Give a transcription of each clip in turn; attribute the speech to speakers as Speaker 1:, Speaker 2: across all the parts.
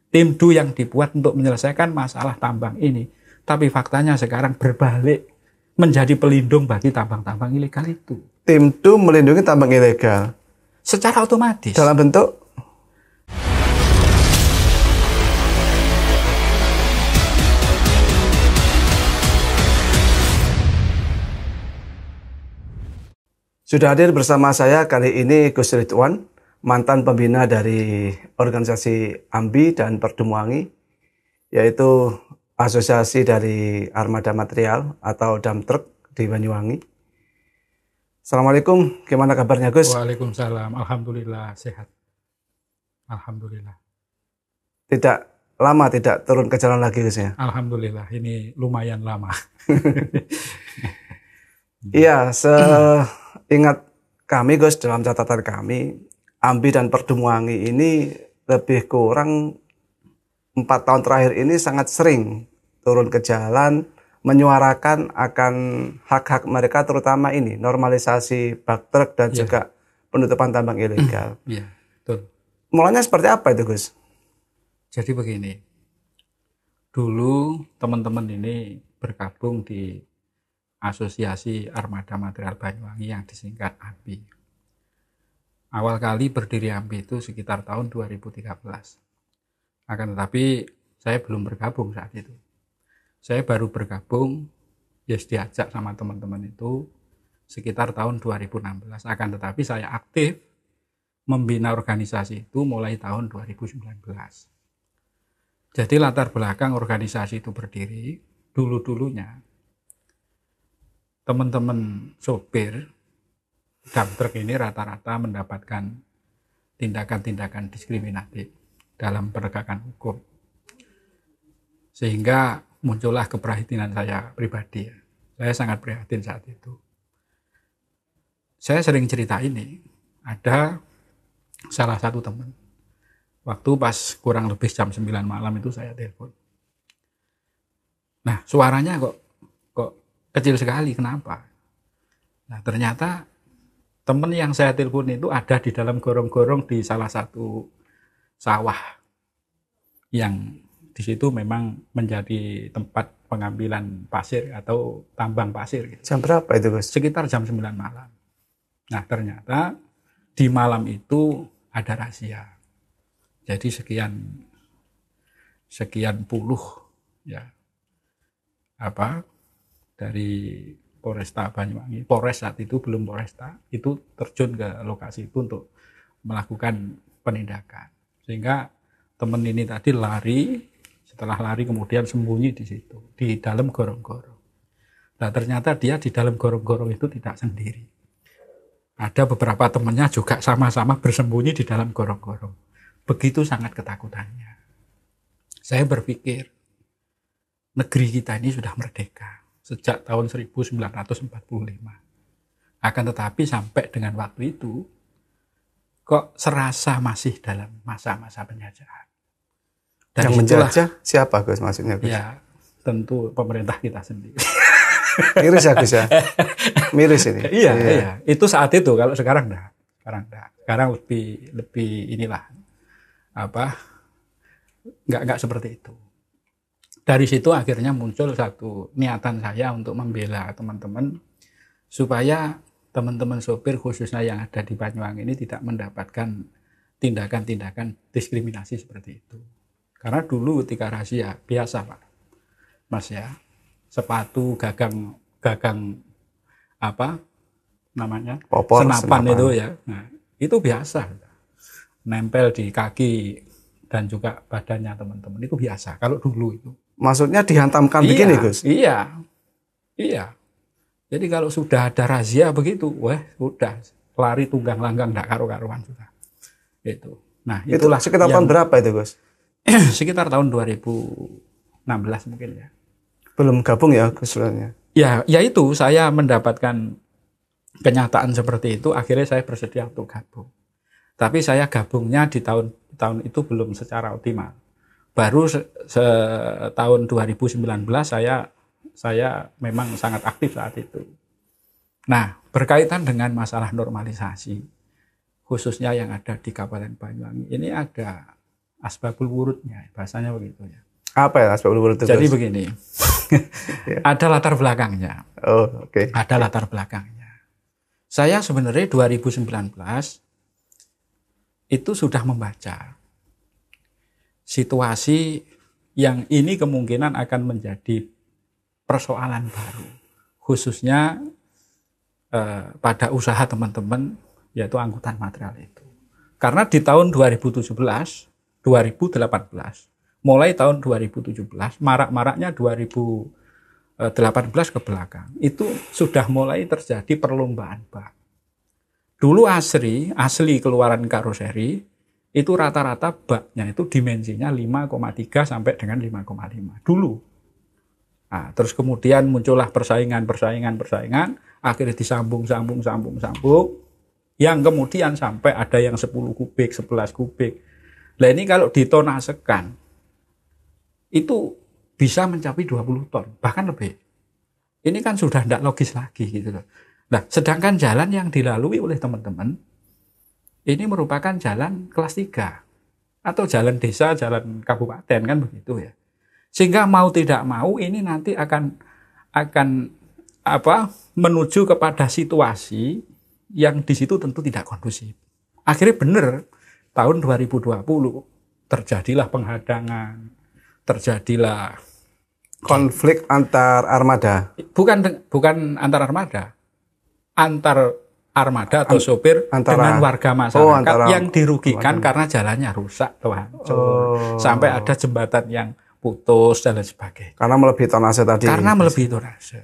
Speaker 1: TIMDU yang dibuat untuk menyelesaikan masalah tambang ini. Tapi faktanya sekarang berbalik menjadi pelindung bagi tambang-tambang ilegal itu.
Speaker 2: TIMDU melindungi tambang ilegal
Speaker 1: Secara otomatis.
Speaker 2: dalam bentuk sudah hadir bersama saya kali ini Gus Ridwan, mantan pembina dari organisasi AMBI dan Perdemuangi, yaitu asosiasi dari armada material atau dump truck di Banyuwangi. Assalamualaikum, gimana kabarnya Gus?
Speaker 1: Waalaikumsalam, alhamdulillah sehat. Alhamdulillah.
Speaker 2: Tidak lama tidak turun ke jalan lagi Gus ya?
Speaker 1: Alhamdulillah, ini lumayan lama.
Speaker 2: Iya, seingat kami Gus, dalam catatan kami, AMBI dan Perdemuangi ini lebih kurang 4 tahun terakhir ini sangat sering turun ke jalan, menyuarakan akan hak-hak mereka, terutama ini, normalisasi bak truk dan juga penutupan tambang ilegal.
Speaker 1: Iya, betul.
Speaker 2: Mulanya seperti apa itu Gus?
Speaker 1: Jadi begini, dulu teman-teman ini bergabung di Asosiasi Armada Material Banyuwangi yang disingkat AMBI. Awal kali berdiri AMBI itu sekitar tahun 2013. Akan tetapi saya belum bergabung saat itu. Saya baru bergabung, diajak sama teman-teman itu sekitar tahun 2016. Akan tetapi saya aktif membina organisasi itu mulai tahun 2019. Jadi latar belakang organisasi itu berdiri, dulu-dulunya teman-teman sopir dump truck ini rata-rata mendapatkan tindakan-tindakan diskriminatif dalam penegakan hukum. Sehingga muncullah keprihatinan saya pribadi. Saya sangat prihatin saat itu. Saya sering cerita ini, ada salah satu teman, waktu pas kurang lebih jam 9 malam itu saya telepon. Nah, suaranya kok kecil sekali, kenapa? Nah, ternyata teman yang saya telepon itu ada di dalam gorong-gorong di salah satu sawah yang di situ memang menjadi tempat pengambilan pasir atau tambang pasir. Gitu.
Speaker 2: Jam berapa itu Gus?
Speaker 1: Sekitar jam 9 malam. Nah, ternyata di malam itu ada razia. Jadi sekian puluh ya dari Polresta Banyuwangi, Polres saat itu belum Polresta, itu terjun ke lokasi itu untuk melakukan penindakan. Sehingga teman ini tadi lari, setelah lari kemudian sembunyi di situ, di dalam gorong-gorong. Nah, ternyata dia di dalam gorong-gorong itu tidak sendiri. Ada beberapa temannya juga sama-sama bersembunyi di dalam gorong-gorong. Begitu sangat ketakutannya. Saya berpikir, negeri kita ini sudah merdeka sejak tahun 1945. Akan tetapi sampai dengan waktu itu, kok serasa masih dalam masa-masa penjajahan. Dan
Speaker 2: yang menjajah siapa Gus maksudnya Gus?
Speaker 1: Ya, tentu pemerintah kita sendiri.
Speaker 2: Miris ya Gus ya? Miris ini.
Speaker 1: Iya. Itu saat itu, kalau sekarang enggak. Sekarang lebih inilah enggak seperti itu. Dari situ akhirnya muncul satu niatan saya untuk membela teman-teman supaya teman-teman sopir khususnya yang ada di Banyuwangi ini tidak mendapatkan tindakan-tindakan diskriminasi seperti itu. Karena dulu ketika razia biasa Pak, Mas ya, sepatu gagang senapan itu ya, nah, itu biasa, nempel di kaki dan juga badannya teman-teman itu biasa kalau dulu itu.
Speaker 2: Maksudnya dihantamkan begini Gus?
Speaker 1: Iya. Jadi kalau sudah ada razia begitu, sudah lari tunggang langgang enggak karu-karuan sudah. Itu. Nah, itulah
Speaker 2: sekitar tahun berapa itu Gus?
Speaker 1: Sekitar tahun 2016 mungkin ya.
Speaker 2: Belum gabung ya Gus sebenarnya?
Speaker 1: Ya itu saya mendapatkan kenyataan seperti itu, akhirnya saya bersedia untuk gabung. Tapi saya gabungnya di tahun itu belum secara optimal. Baru tahun 2019 saya memang sangat aktif saat itu. Nah, berkaitan dengan masalah normalisasi, khususnya yang ada di Kabupaten Banyuwangi, ini ada asbabul wurudnya, bahasanya begitu ya.
Speaker 2: Apa ya asbabul wurud itu?
Speaker 1: Jadi begini, ada latar belakangnya.
Speaker 2: Oh, oke.
Speaker 1: Ada latar belakangnya. Saya sebenarnya 2019 itu sudah membaca situasi yang ini kemungkinan akan menjadi persoalan baru, khususnya pada usaha teman-teman, yaitu angkutan material itu. Karena di tahun 2017, 2018, mulai tahun 2017, marak-maraknya 2018 ke belakang, itu sudah mulai terjadi perlombaan bak. Dulu asli keluaran karoseri, itu rata-rata baknya itu dimensinya 5,3 sampai dengan 5,5 dulu. Nah, terus kemudian muncullah persaingan, akhirnya disambung, yang kemudian sampai ada yang 10 kubik, 11 kubik. Nah ini kalau ditonasekan, itu bisa mencapai 20 ton, bahkan lebih. Ini kan sudah tidak logis lagi gitu loh. Nah, sedangkan jalan yang dilalui oleh teman-teman, ini merupakan jalan kelas 3, atau jalan desa, jalan kabupaten, kan begitu ya. Sehingga mau tidak mau ini nanti akan menuju kepada situasi yang di situ tentu tidak kondusif. Akhirnya benar tahun 2020 terjadilah penghadangan, terjadilah
Speaker 2: konflik antar armada.
Speaker 1: Bukan antar armada. Antar armada atau sopir dengan warga masyarakat yang dirugikan karena jalannya rusak atau hancur. Sampai ada jembatan yang putus dan lain sebagainya.
Speaker 2: Karena melebihi tonase tadi.
Speaker 1: Karena melebihi tonase.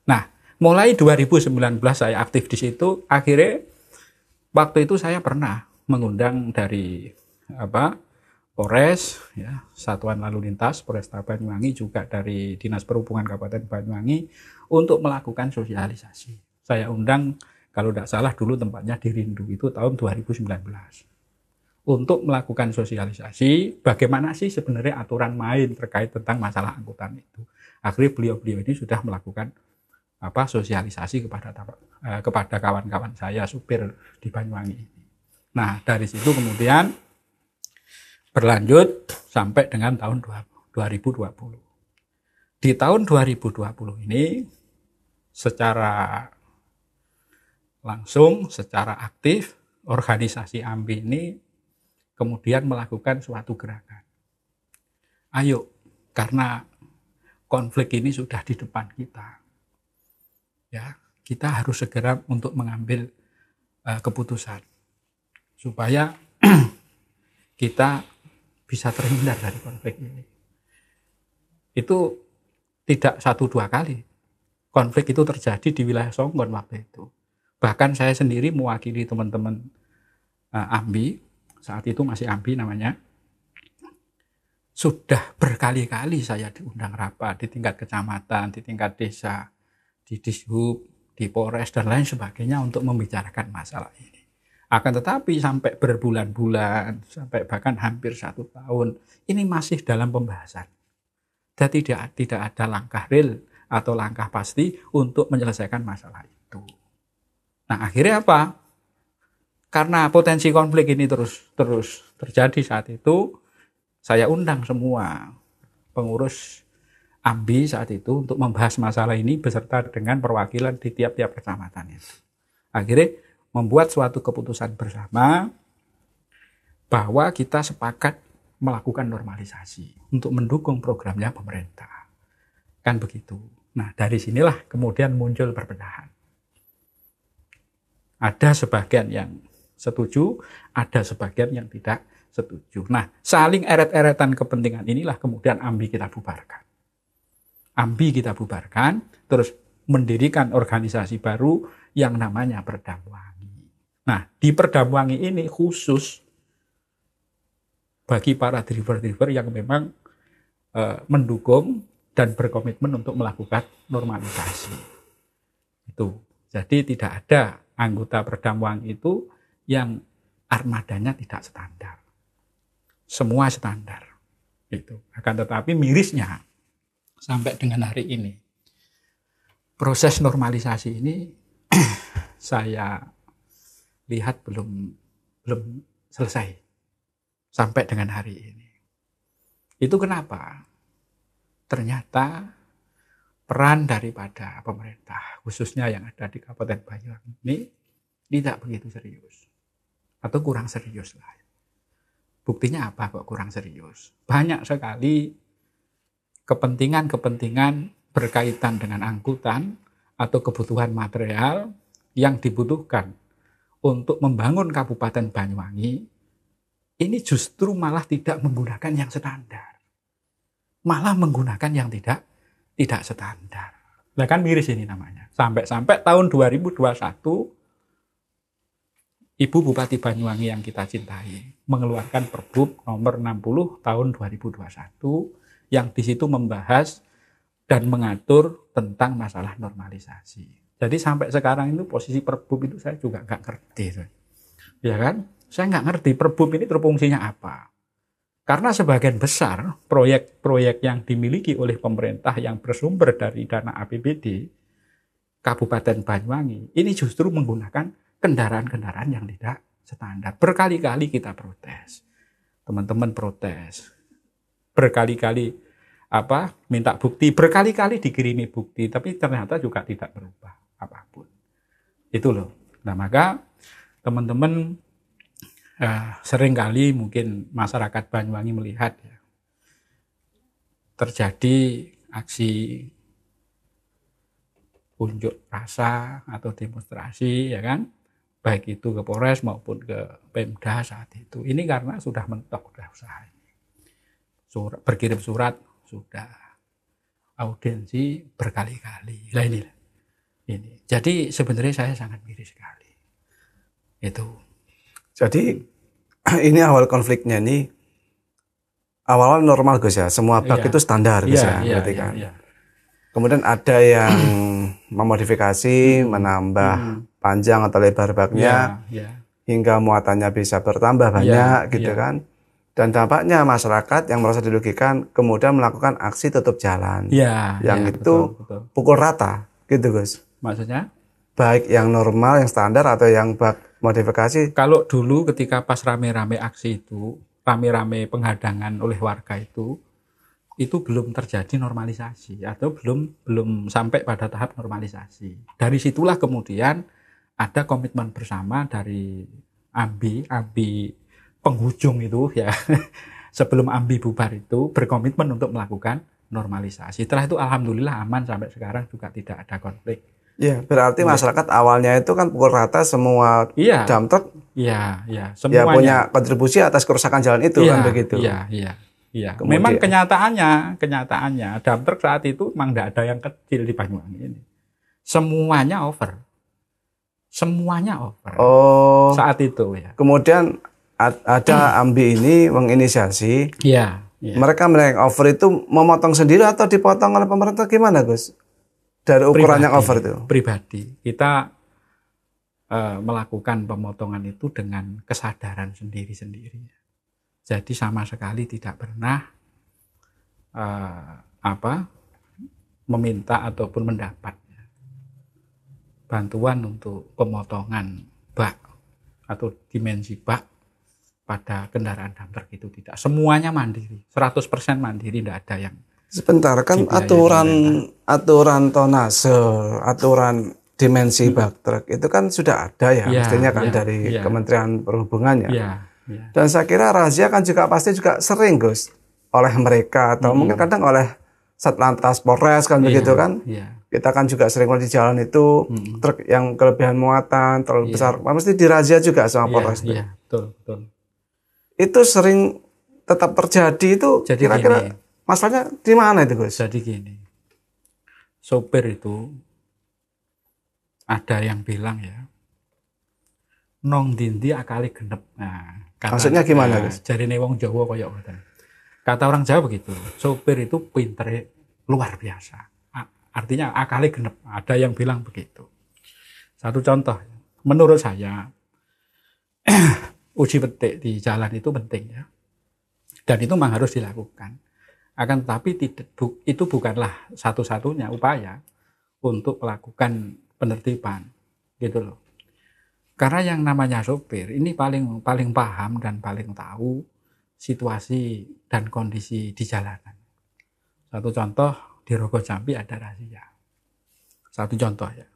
Speaker 1: Nah, mulai 2019 saya aktif di situ. Akhirnya waktu itu saya pernah mengundang dari Polres, ya, Satuan Lalu Lintas Polresta Banyuwangi, juga dari Dinas Perhubungan Kabupaten Banyuwangi untuk melakukan sosialisasi. Saya undang, kalau tidak salah dulu tempatnya di Rindu, itu tahun 2019. Untuk melakukan sosialisasi bagaimana sih sebenarnya aturan main terkait tentang masalah angkutan itu. Akhirnya beliau-beliau ini sudah melakukan sosialisasi kepada kawan-kawan saya supir di Banyuwangi ini. Nah, dari situ kemudian berlanjut sampai dengan tahun 2020. Di tahun 2020 ini secara langsung, secara aktif, organisasi AMBI ini kemudian melakukan suatu gerakan. Ayo, karena konflik ini sudah di depan kita, ya, kita harus segera untuk mengambil keputusan supaya kita bisa terhindar dari konflik ini. Itu tidak 1-2 kali konflik itu terjadi di wilayah Songgon waktu itu. Bahkan saya sendiri mewakili teman-teman AMBI, saat itu masih AMBI namanya, sudah berkali-kali saya diundang rapat di tingkat kecamatan, di tingkat desa, di Dishub, di Polres dan lain sebagainya untuk membicarakan masalah ini. Akan tetapi sampai berbulan-bulan, sampai bahkan hampir 1 tahun, ini masih dalam pembahasan. Dan tidak ada langkah real atau langkah pasti untuk menyelesaikan masalah itu. Nah, akhirnya apa? Karena potensi konflik ini terus terjadi saat itu, saya undang semua pengurus AMBI saat itu untuk membahas masalah ini beserta dengan perwakilan di tiap-tiap kecamatan itu. Akhirnya membuat suatu keputusan bersama bahwa kita sepakat melakukan normalisasi untuk mendukung programnya pemerintah. Kan begitu. Nah, dari sinilah kemudian muncul perpecahan. Ada sebagian yang setuju, ada sebagian yang tidak setuju. Nah, saling eret-eretan kepentingan inilah kemudian AMBI kita bubarkan. AMBI kita bubarkan, terus mendirikan organisasi baru yang namanya Perdamwangi. Nah, di Perdamwangi ini khusus bagi para driver-driver yang memang mendukung dan berkomitmen untuk melakukan normalisasi. Itu. Jadi tidak ada anggota Perdamwangi itu yang armadanya tidak standar. Semua standar. Itu. Akan tetapi mirisnya sampai dengan hari ini proses normalisasi ini saya lihat belum selesai. sampai dengan hari ini. Itu kenapa? Ternyata peran daripada pemerintah, khususnya yang ada di Kabupaten Banyuwangi ini tidak begitu serius atau kurang serius lah. Buktinya apa kok kurang serius? Banyak sekali kepentingan-kepentingan berkaitan dengan angkutan atau kebutuhan material yang dibutuhkan untuk membangun Kabupaten Banyuwangi ini justru malah tidak menggunakan yang standar. Malah menggunakan yang tidak standar. Nah kan miris ini namanya. Sampai tahun 2021 Ibu Bupati Banyuwangi yang kita cintai mengeluarkan Perbup nomor 60 tahun 2021 yang di situ membahas dan mengatur tentang masalah normalisasi. Jadi sampai sekarang itu posisi Perbup itu saya juga nggak ngerti. Ya kan? Saya nggak ngerti Perbup ini berfungsinya apa. Karena sebagian besar proyek-proyek yang dimiliki oleh pemerintah yang bersumber dari dana APBD Kabupaten Banyuwangi ini justru menggunakan kendaraan-kendaraan yang tidak standar. Berkali-kali kita protes. Teman-teman protes. Berkali-kali minta bukti, berkali-kali dikirimi bukti, tapi ternyata juga tidak berubah apapun. Itu loh. Nah, maka teman-teman seringkali mungkin masyarakat Banyuwangi melihat ya, terjadi aksi unjuk rasa atau demonstrasi, ya kan, baik itu ke Polres maupun ke Pemda saat itu. Ini karena sudah mentok sudah usaha ini. Berkirim surat sudah, audiensi berkali-kali. Nah ini. Jadi sebenarnya saya sangat miris sekali. Itu.
Speaker 2: Jadi ini awal konfliknya ini awal normal Gus ya. Semua bak itu standar Gus ya, berarti kan. Iya. Kemudian ada yang memodifikasi, menambah panjang atau lebar baknya, hingga muatannya bisa bertambah banyak gitu kan. Dan dampaknya masyarakat yang merasa dirugikan kemudian melakukan aksi tutup jalan. Yang itu betul. Pukul rata gitu Gus.
Speaker 1: Maksudnya?
Speaker 2: Baik yang normal, yang standar atau yang bak modifikasi.
Speaker 1: Kalau dulu ketika pas rame-rame aksi itu, rame-rame penghadangan oleh warga itu belum terjadi normalisasi atau belum sampai pada tahap normalisasi. Dari situlah kemudian ada komitmen bersama dari AMBI penghujung itu ya, sebelum AMBI bubar itu berkomitmen untuk melakukan normalisasi. Setelah itu alhamdulillah aman sampai sekarang juga tidak ada konflik.
Speaker 2: Ya, berarti masyarakat awalnya itu kan pukul rata semua dump truck.
Speaker 1: Semuanya.
Speaker 2: Ya punya kontribusi atas kerusakan jalan itu kan begitu.
Speaker 1: Iya. Memang kenyataannya dump truck saat itu memang tidak ada yang kecil di Banyuwangi ini. Semuanya over. Oh. Saat itu ya.
Speaker 2: Kemudian ada AMBI ini menginisiasi.
Speaker 1: Iya.
Speaker 2: Mereka yang over itu memotong sendiri atau dipotong oleh pemerintah gimana Gus? Dari ukuran yang over itu?
Speaker 1: Pribadi. Kita melakukan pemotongan itu dengan kesadaran sendiri-sendiri. Jadi sama sekali tidak pernah meminta ataupun mendapat bantuan untuk pemotongan bak atau dimensi bak pada kendaraan dump truck itu tidak. Semuanya mandiri, 100% mandiri, tidak ada yang.
Speaker 2: Sebentar, kan aturan tonase, aturan dimensi bak truk itu kan sudah ada ya, mestinya kan dari Kementerian Perhubungan ya. Dan saya kira razia kan juga pasti juga sering Gus oleh mereka atau mungkin kadang oleh Satlantas Polres kan begitu kan. Kita kan juga sering di jalan itu truk yang kelebihan muatan terlalu besar, mesti dirazia juga sama Polres.
Speaker 1: Betul.
Speaker 2: Itu sering tetap terjadi itu.
Speaker 1: Jadi
Speaker 2: kira-kira masalahnya di mana itu Gus?
Speaker 1: Jadi gini, sopir itu ada yang bilang ya, nong dindi akali genep. Nah,
Speaker 2: maksudnya gimana Gus?
Speaker 1: Jarine wong Jawa koyo ngoten. Kata orang Jawa begitu, sopir itu pinter luar biasa. Artinya akali genep. Ada yang bilang begitu. Satu contoh, menurut saya uji petik di jalan itu penting ya, dan itu memang harus dilakukan. Akan tetapi itu bukanlah satu-satunya upaya untuk melakukan penertiban, gitu loh. Karena yang namanya sopir ini paling paham dan paling tahu situasi dan kondisi di jalanan. Satu contoh, di Rogo Jambi ada razia. Satu contoh ya.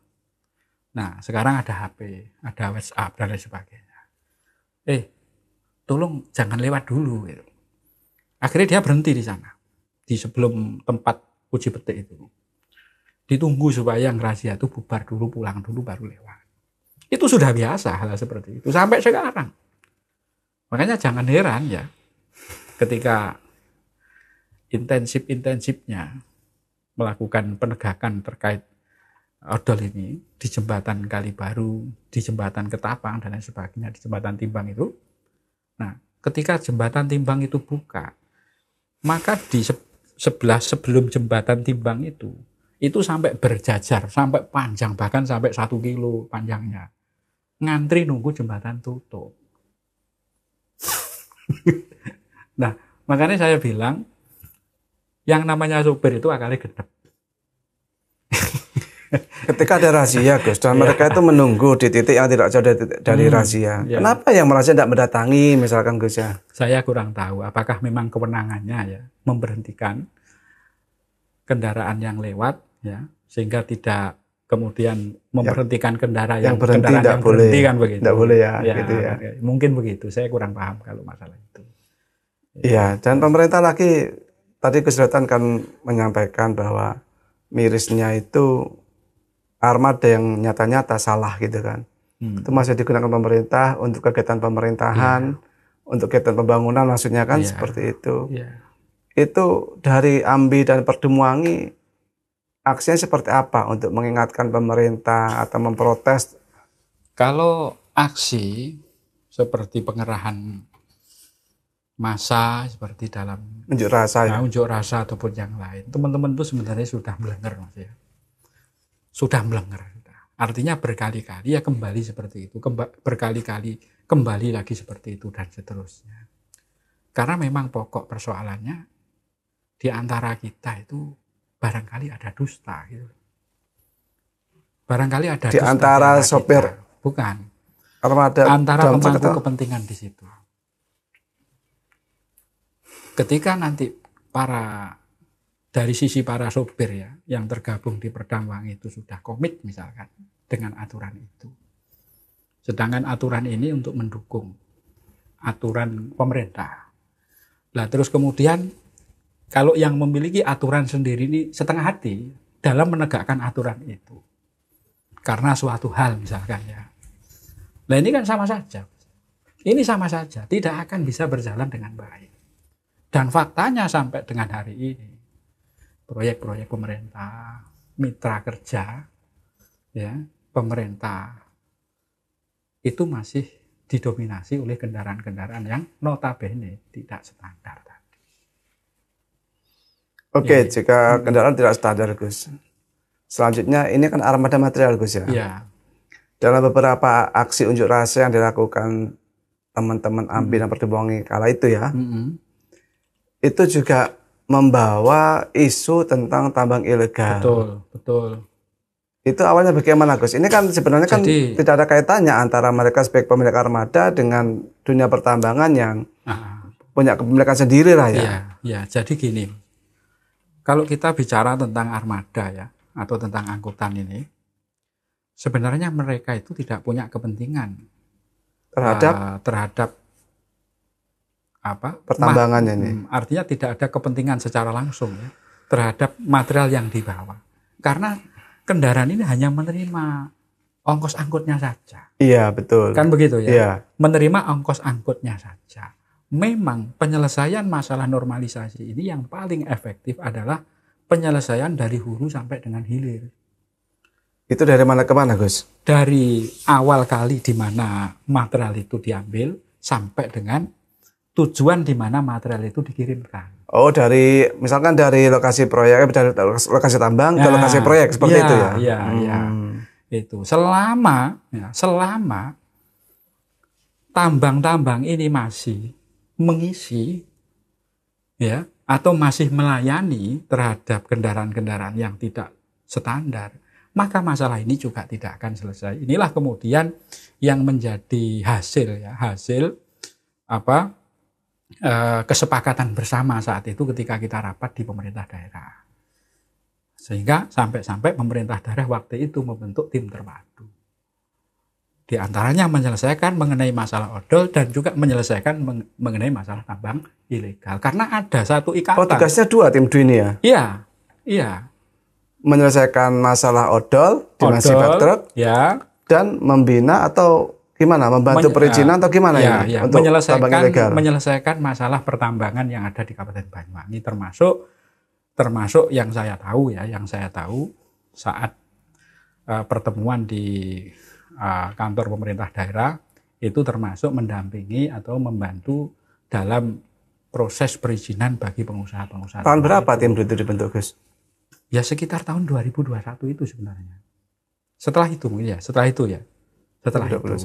Speaker 1: Nah, sekarang ada HP, ada WhatsApp, dan lain sebagainya. Tolong jangan lewat dulu. Gitu. Akhirnya dia berhenti di sana, di sebelum tempat uji petik itu. Ditunggu supaya yang razia itu bubar dulu, pulang dulu, baru lewat. Itu sudah biasa hal seperti itu, sampai sekarang. Makanya jangan heran ya, ketika intensifnya melakukan penegakan terkait odol ini di jembatan Kali Baru, di jembatan Ketapang dan lain sebagainya, di jembatan Timbang itu. Nah, ketika jembatan Timbang itu buka, maka di sebelah sebelum jembatan Timbang itu sampai berjajar, sampai panjang, bahkan sampai 1 kilo panjangnya. Ngantri nunggu jembatan tutup. Nah, makanya saya bilang, yang namanya supir itu akalnya genep.
Speaker 2: Ketika ada razia, Gus, dan mereka itu menunggu di titik yang tidak jauh dari razia. Ya. Kenapa yang razia tidak mendatangi, misalkan, Gus ya?
Speaker 1: Saya kurang tahu. Apakah memang kewenangannya ya memberhentikan kendaraan yang lewat, ya, sehingga tidak kemudian memberhentikan kendaraan yang berhenti,
Speaker 2: tidak boleh,
Speaker 1: kan begitu?
Speaker 2: Tidak boleh ya, gitu ya.
Speaker 1: Mungkin begitu. Saya kurang paham kalau masalah itu.
Speaker 2: Iya, dan pemerintah lagi tadi Gus Rotan kan menyampaikan bahwa mirisnya itu armada yang nyata-nyata salah gitu kan. Itu masih digunakan pemerintah untuk kegiatan pemerintahan, untuk kegiatan pembangunan maksudnya kan seperti itu. Itu dari Ambi dan Perdemuangi aksinya seperti apa untuk mengingatkan pemerintah atau memprotes?
Speaker 1: Kalau aksi seperti pengerahan massa seperti dalam
Speaker 2: unjuk rasa
Speaker 1: unjuk rasa ataupun yang lain, teman-teman itu sebenarnya sudah melanggar, Mas ya. Sudah melanggar. Artinya berkali-kali ya kembali seperti itu, berkali-kali kembali lagi seperti itu dan seterusnya. Karena memang pokok persoalannya di antara kita itu barangkali ada dusta gitu. Barangkali ada
Speaker 2: di
Speaker 1: dusta
Speaker 2: antara sopir
Speaker 1: kita. Bukan.
Speaker 2: Armada
Speaker 1: antara pemangku kepentingan di situ. Ketika nanti dari sisi para sopir ya yang tergabung di Perdamwangi itu sudah komit misalkan dengan aturan itu. Sedangkan aturan ini untuk mendukung aturan pemerintah. Nah, terus kemudian kalau yang memiliki aturan sendiri ini setengah hati dalam menegakkan aturan itu. Karena suatu hal misalkan ya. Nah, ini kan sama saja. Ini sama saja, tidak akan bisa berjalan dengan baik. Dan faktanya sampai dengan hari ini proyek-proyek pemerintah, mitra kerja, ya, pemerintah itu masih didominasi oleh kendaraan-kendaraan yang notabene tidak standar tadi.
Speaker 2: Oke, jika kendaraan tidak standar, Gus. Selanjutnya ini kan armada material, Gus ya.
Speaker 1: Iya.
Speaker 2: Dalam beberapa aksi unjuk rasa yang dilakukan teman-teman Ambi dan Perdemuangi kala itu ya, itu juga membawa isu tentang tambang ilegal.
Speaker 1: Betul, betul.
Speaker 2: Itu awalnya bagaimana, Gus? Ini kan sebenarnya kan tidak ada kaitannya antara mereka sebagai pemilik armada dengan dunia pertambangan yang punya kepemilikan sendiri lah ya.
Speaker 1: Iya, jadi gini. Kalau kita bicara tentang armada ya, atau tentang angkutan ini, sebenarnya mereka itu tidak punya kepentingan terhadap
Speaker 2: pertambangannya ini.
Speaker 1: Artinya tidak ada kepentingan secara langsung ya, terhadap material yang dibawa. Karena kendaraan ini hanya menerima ongkos angkutnya saja.
Speaker 2: Iya, betul.
Speaker 1: Kan begitu ya?
Speaker 2: Iya.
Speaker 1: Menerima ongkos angkutnya saja. Memang penyelesaian masalah normalisasi ini yang paling efektif adalah penyelesaian dari hulu sampai dengan hilir.
Speaker 2: Itu dari mana ke mana, Gus?
Speaker 1: Dari awal kali di mana material itu diambil sampai dengan tujuan di mana material itu dikirimkan.
Speaker 2: Oh, misalkan dari lokasi proyek, dari lokasi tambang ke lokasi proyek seperti itu ya?
Speaker 1: Iya, iya. Itu selama tambang-tambang ini masih mengisi ya atau masih melayani terhadap kendaraan-kendaraan yang tidak standar, maka masalah ini juga tidak akan selesai. Inilah kemudian yang menjadi hasil kesepakatan bersama saat itu ketika kita rapat di pemerintah daerah. Sehingga sampai-sampai pemerintah daerah waktu itu membentuk tim terpadu. Di antaranya menyelesaikan mengenai masalah odol dan juga menyelesaikan mengenai masalah tambang ilegal. Karena ada satu ikatan.
Speaker 2: Oh, tugasnya dua tim ini ya?
Speaker 1: Iya, iya.
Speaker 2: Menyelesaikan masalah odol dengan sifat truk,
Speaker 1: ya,
Speaker 2: dan membina atau gimana? Membantu perizinan atau gimana
Speaker 1: ya,
Speaker 2: ini?
Speaker 1: Ya.
Speaker 2: Untuk tambang ilegal?
Speaker 1: Menyelesaikan masalah pertambangan yang ada di Kabupaten Banyuwangi, termasuk yang saya tahu saat pertemuan di kantor pemerintah daerah itu termasuk mendampingi atau membantu dalam proses perizinan bagi pengusaha-pengusaha.
Speaker 2: Tahun berapa tim itu dibentuk, Gus?
Speaker 1: Ya sekitar tahun 2021 itu sebenarnya. Setelah itu ya. Setelah itu.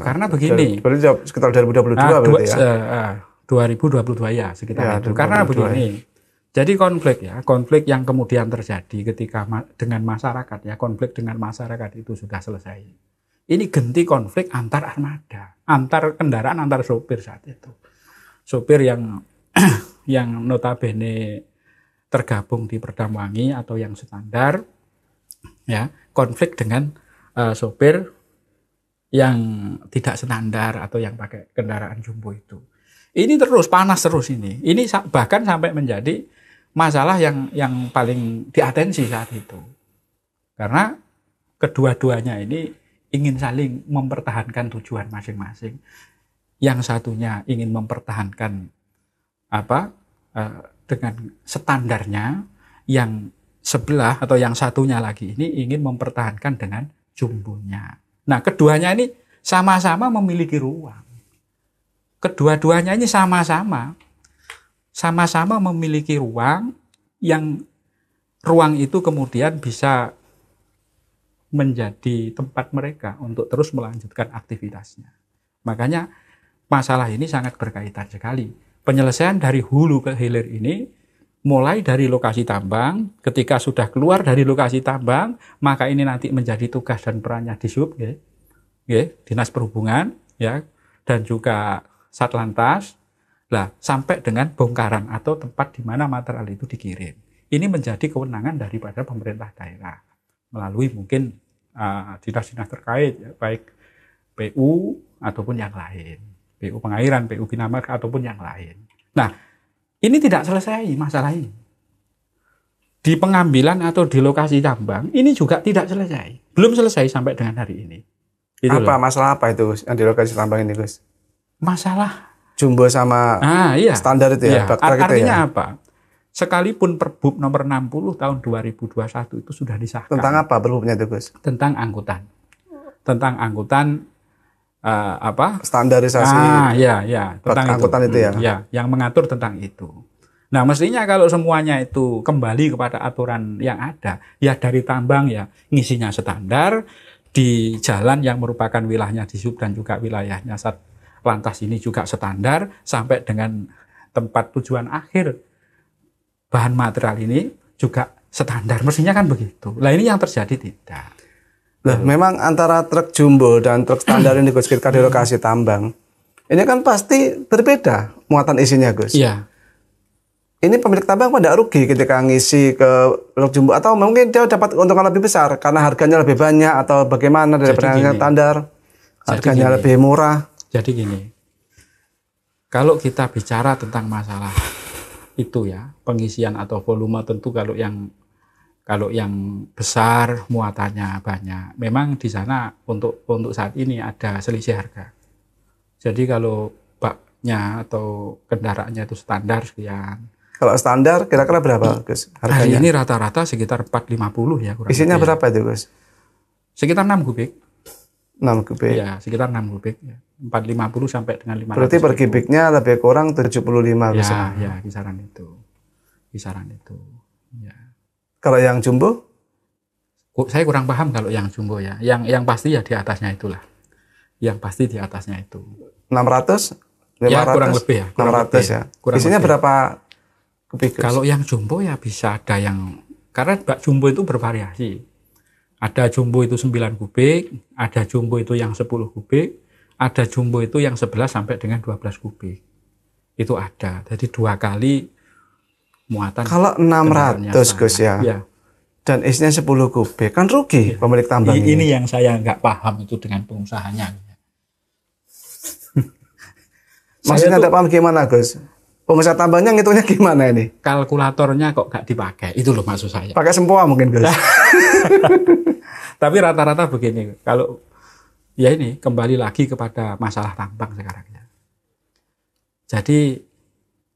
Speaker 1: Karena begini.
Speaker 2: Berarti sekitar 2022 berarti ya?
Speaker 1: 2022 ya sekitar itu. Karena begini. Jadi konflik yang kemudian terjadi ketika dengan masyarakat ya, konflik dengan masyarakat itu sudah selesai. Ini ganti konflik antar armada, antar kendaraan, antar sopir saat itu. Sopir yang notabene tergabung di Perdamwangi atau yang standar, ya, konflik dengan sopir yang tidak standar atau yang pakai kendaraan jumbo itu. Ini terus panas terus ini. Ini bahkan sampai menjadi masalah yang paling diatensi saat itu. Karena kedua-duanya ini ingin saling mempertahankan tujuan masing-masing. Yang satunya ingin mempertahankan dengan standarnya, yang sebelah atau yang satunya lagi ini ingin mempertahankan dengan jumbonya. Nah, keduanya ini sama-sama memiliki ruang. Kedua-duanya ini sama-sama memiliki ruang, yang ruang itu kemudian bisa menjadi tempat mereka untuk terus melanjutkan aktivitasnya. Makanya masalah ini sangat berkaitan sekali. Penyelesaian dari hulu ke hilir ini mulai dari lokasi tambang, ketika sudah keluar dari lokasi tambang, maka ini nanti menjadi tugas dan perannya Dishub, Dinas Perhubungan, ya, dan juga Satlantas, sampai dengan bongkaran atau tempat di mana material itu dikirim. Ini menjadi kewenangan daripada pemerintah daerah melalui mungkin dinas-dinas terkait, ya, baik PU ataupun yang lain. PU Pengairan, PU Bina Marga ataupun yang lain. Nah, ini tidak selesai masalah ini. Di pengambilan atau di lokasi tambang, ini juga tidak selesai. Belum selesai sampai dengan hari ini.
Speaker 2: Masalah apa itu yang di lokasi tambang ini, Gus?
Speaker 1: Masalah
Speaker 2: jumbo sama standar itu ya?
Speaker 1: Artinya apa? Sekalipun Perbup nomor 60 tahun 2021 itu sudah disahkan.
Speaker 2: Tentang apa Perbupnya itu, Gus?
Speaker 1: Tentang angkutan.
Speaker 2: Standarisasi
Speaker 1: tentang
Speaker 2: angkutan itu ya?
Speaker 1: Ya, yang mengatur tentang itu. Nah, mestinya kalau semuanya itu kembali kepada aturan yang ada, ya dari tambang ya ngisinya standar, di jalan yang merupakan wilayahnya Dishub dan juga wilayahnya Satlantas ini juga standar, sampai dengan tempat tujuan akhir bahan material ini juga standar. Mestinya kan begitu. Nah, ini yang terjadi tidak.
Speaker 2: Memang antara truk jumbo dan truk standar ini, Gus, ketika di lokasi tambang, ini kan pasti berbeda muatan isinya, Gus.
Speaker 1: Iya.
Speaker 2: Ini pemilik tambang pada rugi ketika ngisi ke truk jumbo, atau mungkin dia dapat keuntungan lebih besar karena harganya lebih banyak, atau bagaimana daripada standar, harganya lebih murah.
Speaker 1: Jadi gini, kalau kita bicara tentang masalah itu ya, pengisian atau volume, tentu kalau yang besar muatannya banyak, memang di sana untuk saat ini ada selisih harga. Jadi kalau baknya atau kendaraannya itu standar sekian.
Speaker 2: Kalau standar kira-kira berapa, Gus?
Speaker 1: Harganya? Hari ini rata-rata sekitar 450 ya.
Speaker 2: Isinya berapa itu, Gus?
Speaker 1: Sekitar 6 kubik.
Speaker 2: 6 kubik?
Speaker 1: Ya, sekitar 6 kubik. Ya. 450 sampai dengan 500.
Speaker 2: Berarti per kubiknya lebih kurang 75.
Speaker 1: Ya, kisaran itu. Ya.
Speaker 2: Kalau yang jumbo?
Speaker 1: Saya kurang paham kalau yang jumbo ya. Yang pasti ya di atasnya itulah. Yang pasti di atasnya itu.
Speaker 2: 600? 500?
Speaker 1: Ya, kurang lebih ya.
Speaker 2: 600 ya. Isinya berapa kubik?
Speaker 1: Kalau yang jumbo ya bisa ada yang, karena jumbo itu bervariasi. Ada jumbo itu 9 kubik, ada jumbo itu yang 10 kubik, ada jumbo itu yang 11 sampai dengan 12 kubik. itu ada. Jadi 2 kali muatan.
Speaker 2: Kalau 600 Gus ya,
Speaker 1: ya.
Speaker 2: Dan isinya 10 kubik, kan rugi pemilik tambang ini.
Speaker 1: Ini yang saya nggak paham itu dengan pengusahanya.
Speaker 2: Maksudnya tidak paham gimana Gus? Pengusaha tambangnya ngitungnya gimana ini?
Speaker 1: Kalkulatornya kok nggak dipakai, itu loh maksud saya.
Speaker 2: Pakai sempoa mungkin Gus.
Speaker 1: Tapi rata-rata begini, kalau ya ini kembali lagi kepada masalah tambang sekarang ya. Jadi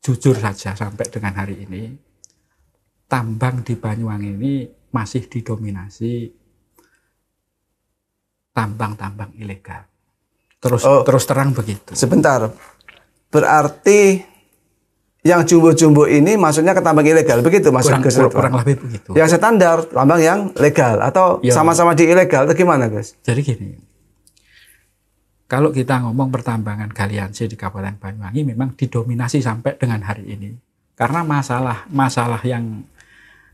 Speaker 1: jujur saja sampai dengan hari ini, tambang di Banyuwangi ini masih didominasi tambang-tambang ilegal. Terus terang begitu.
Speaker 2: Sebentar, berarti yang jumbo-jumbo ini maksudnya ke tambang ilegal, begitu maksud Gus?
Speaker 1: Kurang lebih begitu.
Speaker 2: Yang standar tambang yang legal atau sama-sama di ilegal atau gimana Gus?
Speaker 1: Jadi gini, kalau kita ngomong pertambangan galiansi di Kabupaten Banyuwangi memang didominasi sampai dengan hari ini. Karena masalah yang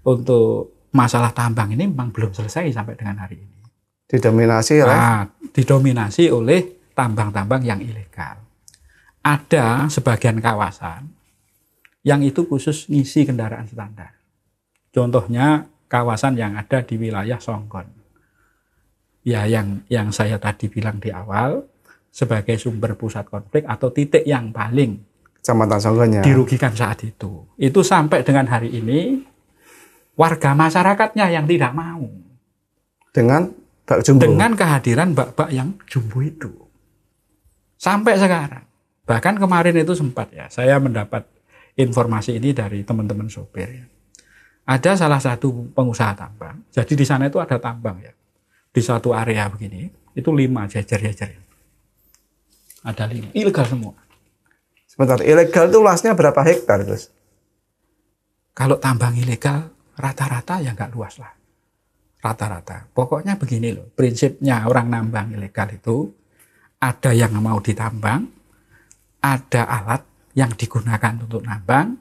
Speaker 1: untuk masalah tambang ini memang belum selesai sampai dengan hari ini. Didominasi oleh tambang-tambang yang ilegal. Ada sebagian kawasan yang itu khusus ngisi kendaraan standar. Contohnya kawasan yang ada di wilayah Songgon. Ya, yang saya tadi bilang di awal sebagai sumber pusat konflik atau titik yang paling
Speaker 2: Kecamatan Songgonnya
Speaker 1: dirugikan saat itu. Itu sampai dengan hari ini warga masyarakatnya yang tidak mau
Speaker 2: dengan bak jumbo.
Speaker 1: Dengan kehadiran bak-bak yang jumbo itu. Sampai sekarang. Bahkan kemarin itu sempat ya, saya mendapat informasi ini dari teman-teman sopir ya. Ada salah satu pengusaha tambang. Jadi di sana itu ada tambang ya. Di satu area begini, itu 5 jejer-jejer. Ada 5, ilegal semua.
Speaker 2: Sebentar, ilegal itu luasnya berapa hektar, Gus?
Speaker 1: Kalau tambang ilegal, rata-rata ya nggak luas lah. Rata-rata. Pokoknya begini loh, prinsipnya orang nambang ilegal itu, ada yang mau ditambang, ada alat yang digunakan untuk nambang,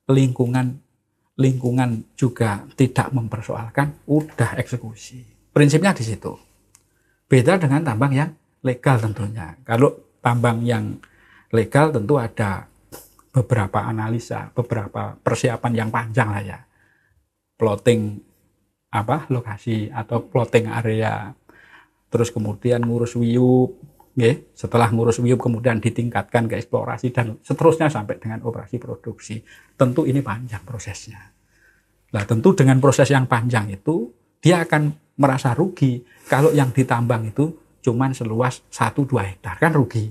Speaker 1: lingkungan juga tidak mempersoalkan, udah eksekusi. Prinsipnya di situ. Beda dengan tambang yang legal tentunya. Kalau tambang yang legal tentu ada beberapa analisa, beberapa persiapan yang panjang lah ya. Plotting lokasi atau plotting area, terus kemudian ngurus wiup, setelah ngurus wiup kemudian ditingkatkan ke eksplorasi dan seterusnya sampai dengan operasi produksi. Tentu ini panjang prosesnya. Nah, tentu dengan proses yang panjang itu dia akan merasa rugi kalau yang ditambang itu cuman seluas 1-2 hektar, kan rugi.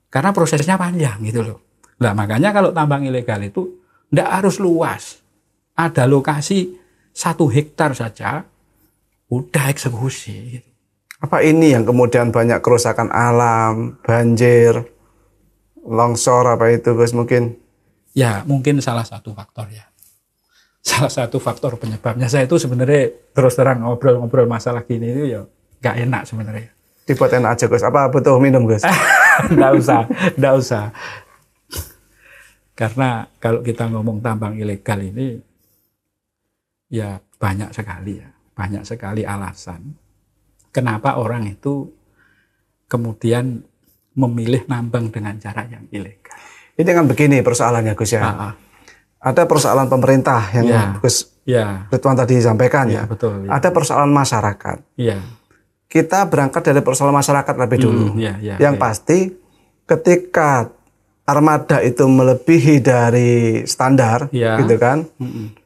Speaker 1: Karena prosesnya panjang gitu loh. Nah, makanya kalau tambang ilegal itu tidak harus luas. Ada lokasi 1 hektar saja udah eksekusi gitu.
Speaker 2: Apa ini yang kemudian banyak kerusakan alam, banjir, longsor apa itu Gus mungkin?
Speaker 1: Ya, mungkin salah satu faktor ya. Salah satu faktor penyebabnya. Saya itu sebenarnya terus terang ngobrol-ngobrol masalah gini itu ya gak enak sebenarnya.
Speaker 2: Dibuat enak aja Gus. Apa butuh minum Gus?
Speaker 1: Nggak usah. Karena kalau kita ngomong tambang ilegal ini ya banyak sekali alasan kenapa orang itu kemudian memilih nambang dengan cara yang ilegal.
Speaker 2: Ini kan begini persoalannya Gus ya. Ada persoalan pemerintah yang Gus Ridwan tadi sampaikan ya.
Speaker 1: Betul.
Speaker 2: Ada persoalan masyarakat.
Speaker 1: Iya.
Speaker 2: Kita berangkat dari persoalan masyarakat lebih dulu. Yang pasti ketika armada itu melebihi dari standar, gitu kan,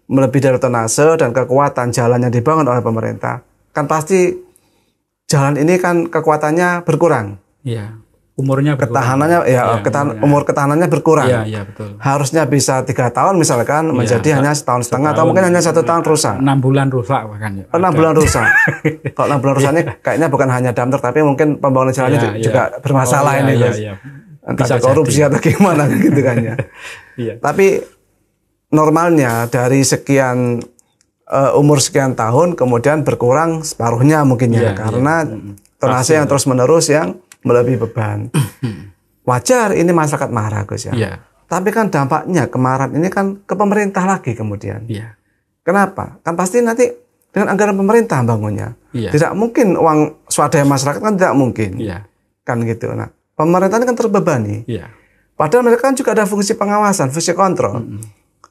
Speaker 2: melebihi dari tonase dan kekuatan jalan yang dibangun oleh pemerintah, kan pasti jalan ini kan kekuatannya berkurang.
Speaker 1: Iya. Umurnya berkurang.
Speaker 2: Ketahanannya umur ketahanannya berkurang.
Speaker 1: Iya, betul.
Speaker 2: Harusnya bisa 3 tahun misalkan menjadi hanya 1,5 tahun atau mungkin hanya 1 tahun rusak.
Speaker 1: 6 bulan rusak bahkan ya.
Speaker 2: 6 bulan rusak. Kalau 6 bulan rusaknya kayaknya bukan hanya damter tapi mungkin pembangunan jalannya juga bermasalah ini Gus. Entah ada korupsi atau gimana gitu kan ya. Tapi normalnya dari sekian umur sekian tahun kemudian berkurang separuhnya mungkin karena tonase yang terus menerus yang melebihi beban. Wajar ini masyarakat marah Gus ya. Tapi kan dampaknya kemarahan ini kan ke pemerintah lagi kemudian. Kenapa? Kan pasti nanti dengan anggaran pemerintah bangunnya. Tidak mungkin uang swadaya masyarakat kan tidak mungkin. Kan gitu. Nah, pemerintah ini kan terbebani. Padahal mereka kan juga ada fungsi pengawasan, fungsi kontrol.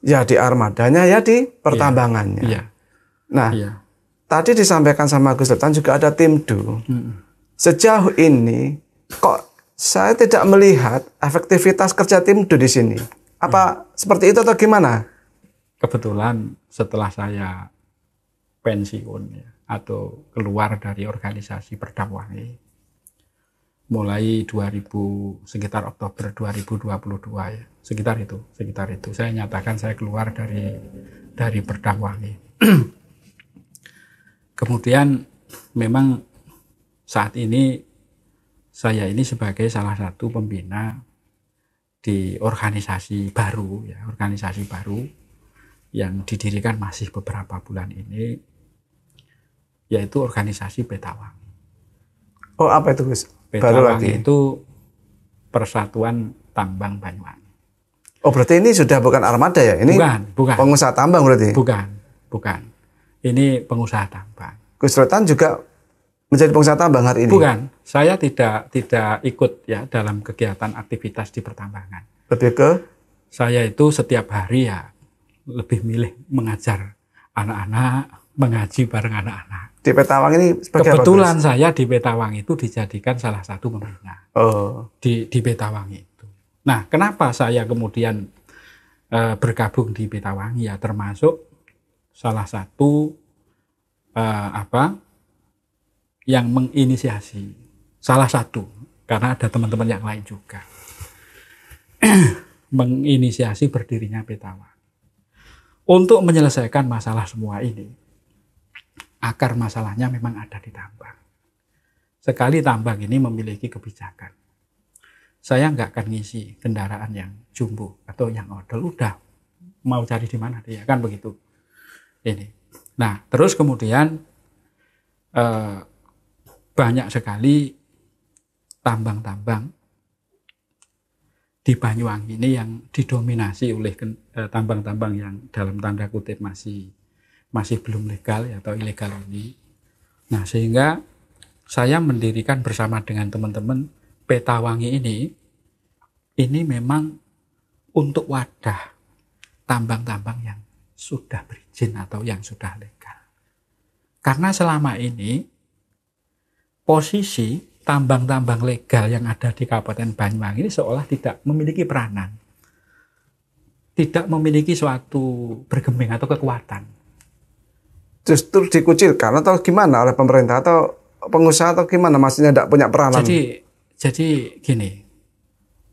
Speaker 2: Ya di armadanya, ya di pertambangannya.
Speaker 1: Iya.
Speaker 2: Nah,
Speaker 1: Iya.
Speaker 2: tadi disampaikan sama Gus Sultan juga ada tim DU. Sejauh ini kok saya tidak melihat efektivitas kerja tim DU di sini. Apa seperti itu atau gimana?
Speaker 1: Kebetulan setelah saya pensiun ya, atau keluar dari organisasi Perdamwangi, mulai sekitar Oktober 2022 ya, sekitar itu saya nyatakan saya keluar dari Perdamwangi. Kemudian memang saat ini saya ini sebagai salah satu pembina di organisasi baru yang didirikan masih beberapa bulan ini, yaitu organisasi Petawangi.
Speaker 2: Oh, apa itu, Gus?
Speaker 1: Petawangi itu Persatuan Tambang Banyuwangi.
Speaker 2: Oh, berarti ini sudah bukan armada ya? Ini
Speaker 1: bukan.
Speaker 2: Pengusaha tambang berarti?
Speaker 1: Bukan. Ini pengusaha tambang.
Speaker 2: Gus Sultan juga menjadi pengusaha tambang hari ini?
Speaker 1: Bukan. Saya tidak ikut ya dalam kegiatan aktivitas di pertambangan.
Speaker 2: Lebih ke?
Speaker 1: Saya itu setiap hari ya lebih milih mengajar anak-anak, mengaji bareng anak-anak.
Speaker 2: Di Petawangi ini sebagai
Speaker 1: kebetulan saya di Petawangi itu dijadikan salah satu pembina.
Speaker 2: Oh.
Speaker 1: Di Petawangi itu. Nah, kenapa saya kemudian bergabung di Petawangi ya, termasuk salah satu yang menginisiasi, salah satu, karena ada teman-teman yang lain juga menginisiasi berdirinya Petawangi. Untuk menyelesaikan masalah semua ini, akar masalahnya memang ada di tambang. Sekali tambang ini memiliki kebijakan, saya nggak akan ngisi kendaraan yang jumbo atau yang odol, udah mau cari di mana dia, kan begitu. Ini. Nah, terus kemudian banyak sekali tambang-tambang di Banyuwangi ini yang didominasi oleh tambang-tambang yang dalam tanda kutip masih belum legal atau ilegal ini. Nah, sehingga saya mendirikan bersama dengan teman-teman Petawangi ini memang untuk wadah tambang-tambang yang sudah berizin atau yang sudah legal. Karena selama ini posisi tambang-tambang legal yang ada di Kabupaten Banyuwangi ini seolah tidak memiliki peranan, tidak memiliki suatu bergeming atau kekuatan.
Speaker 2: Justru dikucilkan atau gimana oleh pemerintah atau pengusaha atau gimana, maksudnya tidak punya peranan?
Speaker 1: Jadi gini,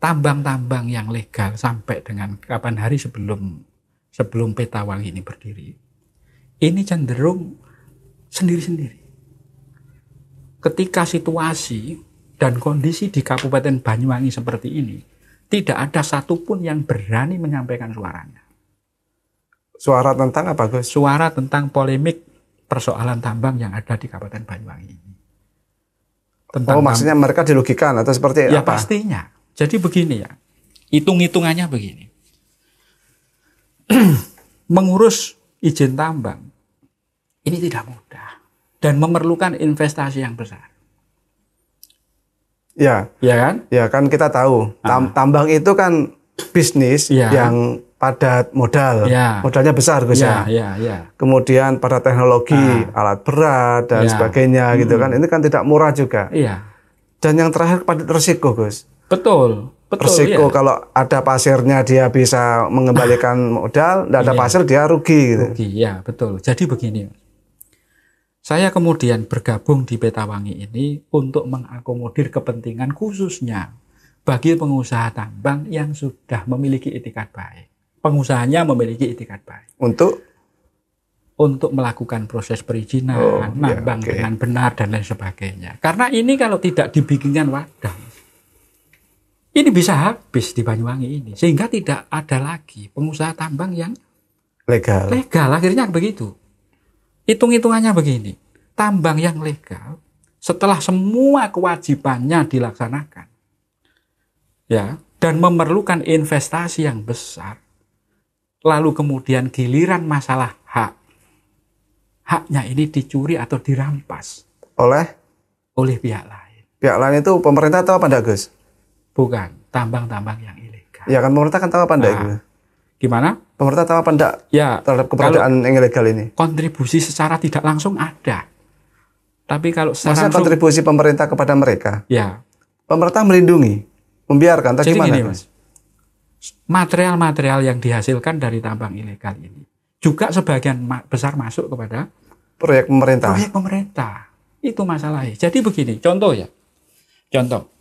Speaker 1: tambang-tambang yang legal sampai dengan kapan hari sebelum Petawangi ini berdiri, ini cenderung sendiri-sendiri. Ketika situasi dan kondisi di Kabupaten Banyuwangi seperti ini, tidak ada satupun yang berani menyampaikan suaranya.
Speaker 2: Suara tentang apa, Gus?
Speaker 1: Suara tentang polemik persoalan tambang yang ada di Kabupaten Banyuwangi ini.
Speaker 2: Maksudnya mereka dirugikan atau seperti
Speaker 1: ya,
Speaker 2: apa? Ya
Speaker 1: pastinya. Jadi begini ya, hitung-hitungannya begini. Mengurus izin tambang ini tidak mudah dan memerlukan investasi yang besar.
Speaker 2: Ya,
Speaker 1: ya kan?
Speaker 2: Ya kan kita tahu tambang itu kan bisnis yang padat modal, modalnya besar, Gus ya. Kemudian pada teknologi, alat berat dan sebagainya gitu kan. Ini kan tidak murah juga. Dan yang terakhir padat resiko, Gus.
Speaker 1: Betul.
Speaker 2: Resiko kalau ada pasirnya dia bisa mengembalikan modal, tidak ada pasir dia rugi gitu.
Speaker 1: Rugi, ya betul. Jadi begini, saya kemudian bergabung di Petawangi ini untuk mengakomodir kepentingan khususnya bagi pengusaha tambang yang sudah memiliki itikat baik. Pengusahanya memiliki itikat baik. Untuk melakukan proses perizinan, nambang dengan benar dan lain sebagainya. Karena ini kalau tidak dibikinkan wadah, ini bisa habis di Banyuwangi ini. Sehingga tidak ada lagi pengusaha tambang yang
Speaker 2: legal.
Speaker 1: Akhirnya begitu. Hitung-hitungannya begini, tambang yang legal setelah semua kewajibannya dilaksanakan, ya, dan memerlukan investasi yang besar, lalu kemudian giliran masalah haknya ini dicuri atau dirampas oleh pihak lain.
Speaker 2: Pihak lain itu pemerintah atau apa, Gus?
Speaker 1: Bukan, tambang-tambang yang ilegal.
Speaker 2: Ya kan pemerintah kan tahu apa enggak itu?
Speaker 1: Gimana?
Speaker 2: Pemerintah tahu apa enggak
Speaker 1: Ya,
Speaker 2: terhadap keberadaan yang ilegal ini?
Speaker 1: kontribusi secara tidak langsung ada. Tapi kalau secara
Speaker 2: Maksudnya
Speaker 1: langsung,
Speaker 2: kontribusi pemerintah kepada mereka?
Speaker 1: ya.
Speaker 2: Pemerintah melindungi, membiarkan, atau
Speaker 1: Jadi
Speaker 2: gimana?
Speaker 1: gini, Mas. Material-material yang dihasilkan dari tambang ilegal ini juga sebagian besar masuk kepada
Speaker 2: Proyek pemerintah.
Speaker 1: proyek pemerintah. Itu masalahnya. Jadi begini, contoh ya. Contoh.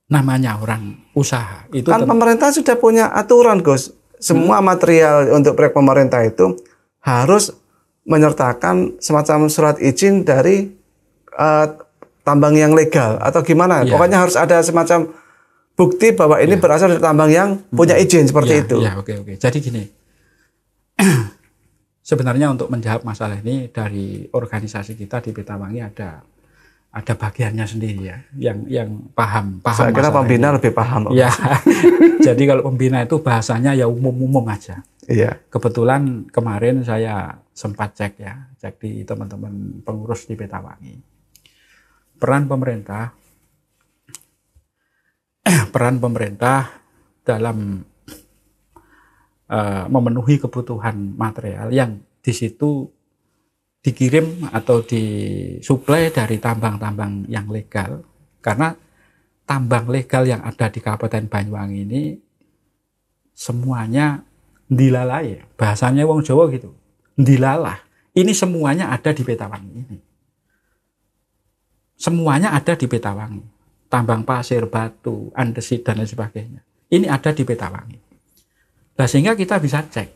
Speaker 1: Namanya orang usaha itu
Speaker 2: Kan pemerintah sudah punya aturan, Gus. Semua material untuk proyek pemerintah itu harus menyertakan semacam surat izin dari tambang yang legal atau gimana.
Speaker 1: Iya.
Speaker 2: Pokoknya harus ada semacam bukti bahwa ini berasal dari tambang yang punya izin seperti itu.
Speaker 1: Ya, oke. Jadi gini. Sebenarnya untuk menjawab masalah ini dari organisasi kita di Petawangi ada bagiannya sendiri ya, yang paham.
Speaker 2: Saya kira pembina lebih paham.
Speaker 1: Ya, jadi kalau pembina itu bahasanya ya umum-umum aja.
Speaker 2: Iya.
Speaker 1: Kebetulan kemarin saya sempat cek di teman-teman pengurus di Petawangi. Peran pemerintah dalam memenuhi kebutuhan material yang di situ dikirim atau disuplai dari tambang-tambang yang legal, karena tambang legal yang ada di Kabupaten Banyuwangi ini semuanya dilalai, bahasanya wong Jawa gitu, dilalah. Ini semuanya ada di Petawangi ini. Semuanya ada di Petawangi. Tambang pasir, batu, andesit dan lain sebagainya. Ini ada di Petawangi. Nah, sehingga kita bisa cek.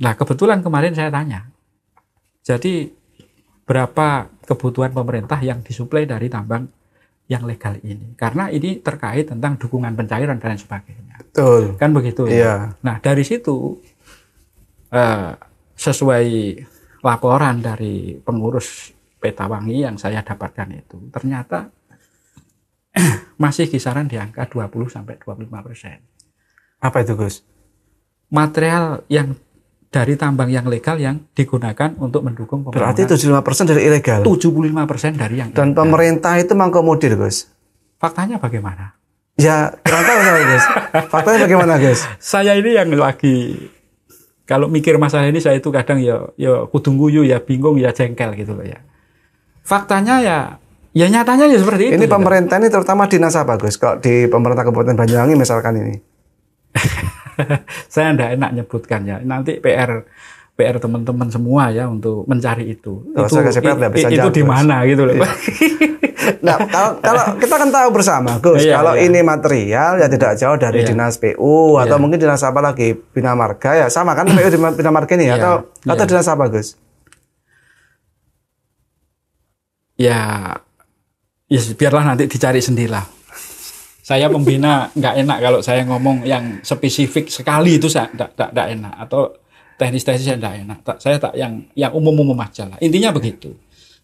Speaker 1: Nah, kebetulan kemarin saya tanya. Jadi berapa kebutuhan pemerintah yang disuplai dari tambang yang legal ini? Karena ini terkait tentang dukungan pencairan dan lain sebagainya.
Speaker 2: Betul.
Speaker 1: Kan begitu ya.
Speaker 2: Iya.
Speaker 1: Nah, dari situ sesuai laporan dari pengurus Petawangi yang saya dapatkan itu, ternyata masih kisaran di angka 20-25%.
Speaker 2: Apa itu, Gus?
Speaker 1: Material yang dari tambang yang legal yang digunakan untuk mendukung pembangunan.
Speaker 2: Berarti 75% dari ilegal.
Speaker 1: 75% dari yang
Speaker 2: Dan
Speaker 1: ilegal.
Speaker 2: pemerintah itu mengkomodir, Gus.
Speaker 1: Faktanya bagaimana?
Speaker 2: Ya, kurang tahu saya, Gus. Faktanya bagaimana, Gus?
Speaker 1: Saya ini yang lagi kalau mikir masalah ini, saya itu kadang ya kudu guyu, ya bingung, ya jengkel gitu loh ya. Faktanya ya nyatanya ya seperti itu.
Speaker 2: Ini pemerintah ini terutama dinas apa, Gus? Kalau di pemerintah Kabupaten Banyuwangi misalkan ini.
Speaker 1: Saya tidak enak nyebutkan ya. Nanti PR teman-teman semua ya untuk mencari itu. Itu di mana gitu loh.
Speaker 2: Iya. Nah, kalau kita kan tahu bersama, Gus, kalau ini material ya tidak jauh dari dinas PU atau mungkin dinas apa lagi, Bina Marga ya sama kan PU Bina Marga ini atau dinas apa, Gus? Ya biarlah nanti dicari sendirilah. Saya pembina nggak enak kalau saya ngomong yang spesifik sekali itu saya nggak enak, atau teknis-teknis saya nggak enak. Saya tak yang umum-umum aja lah. Intinya begitu.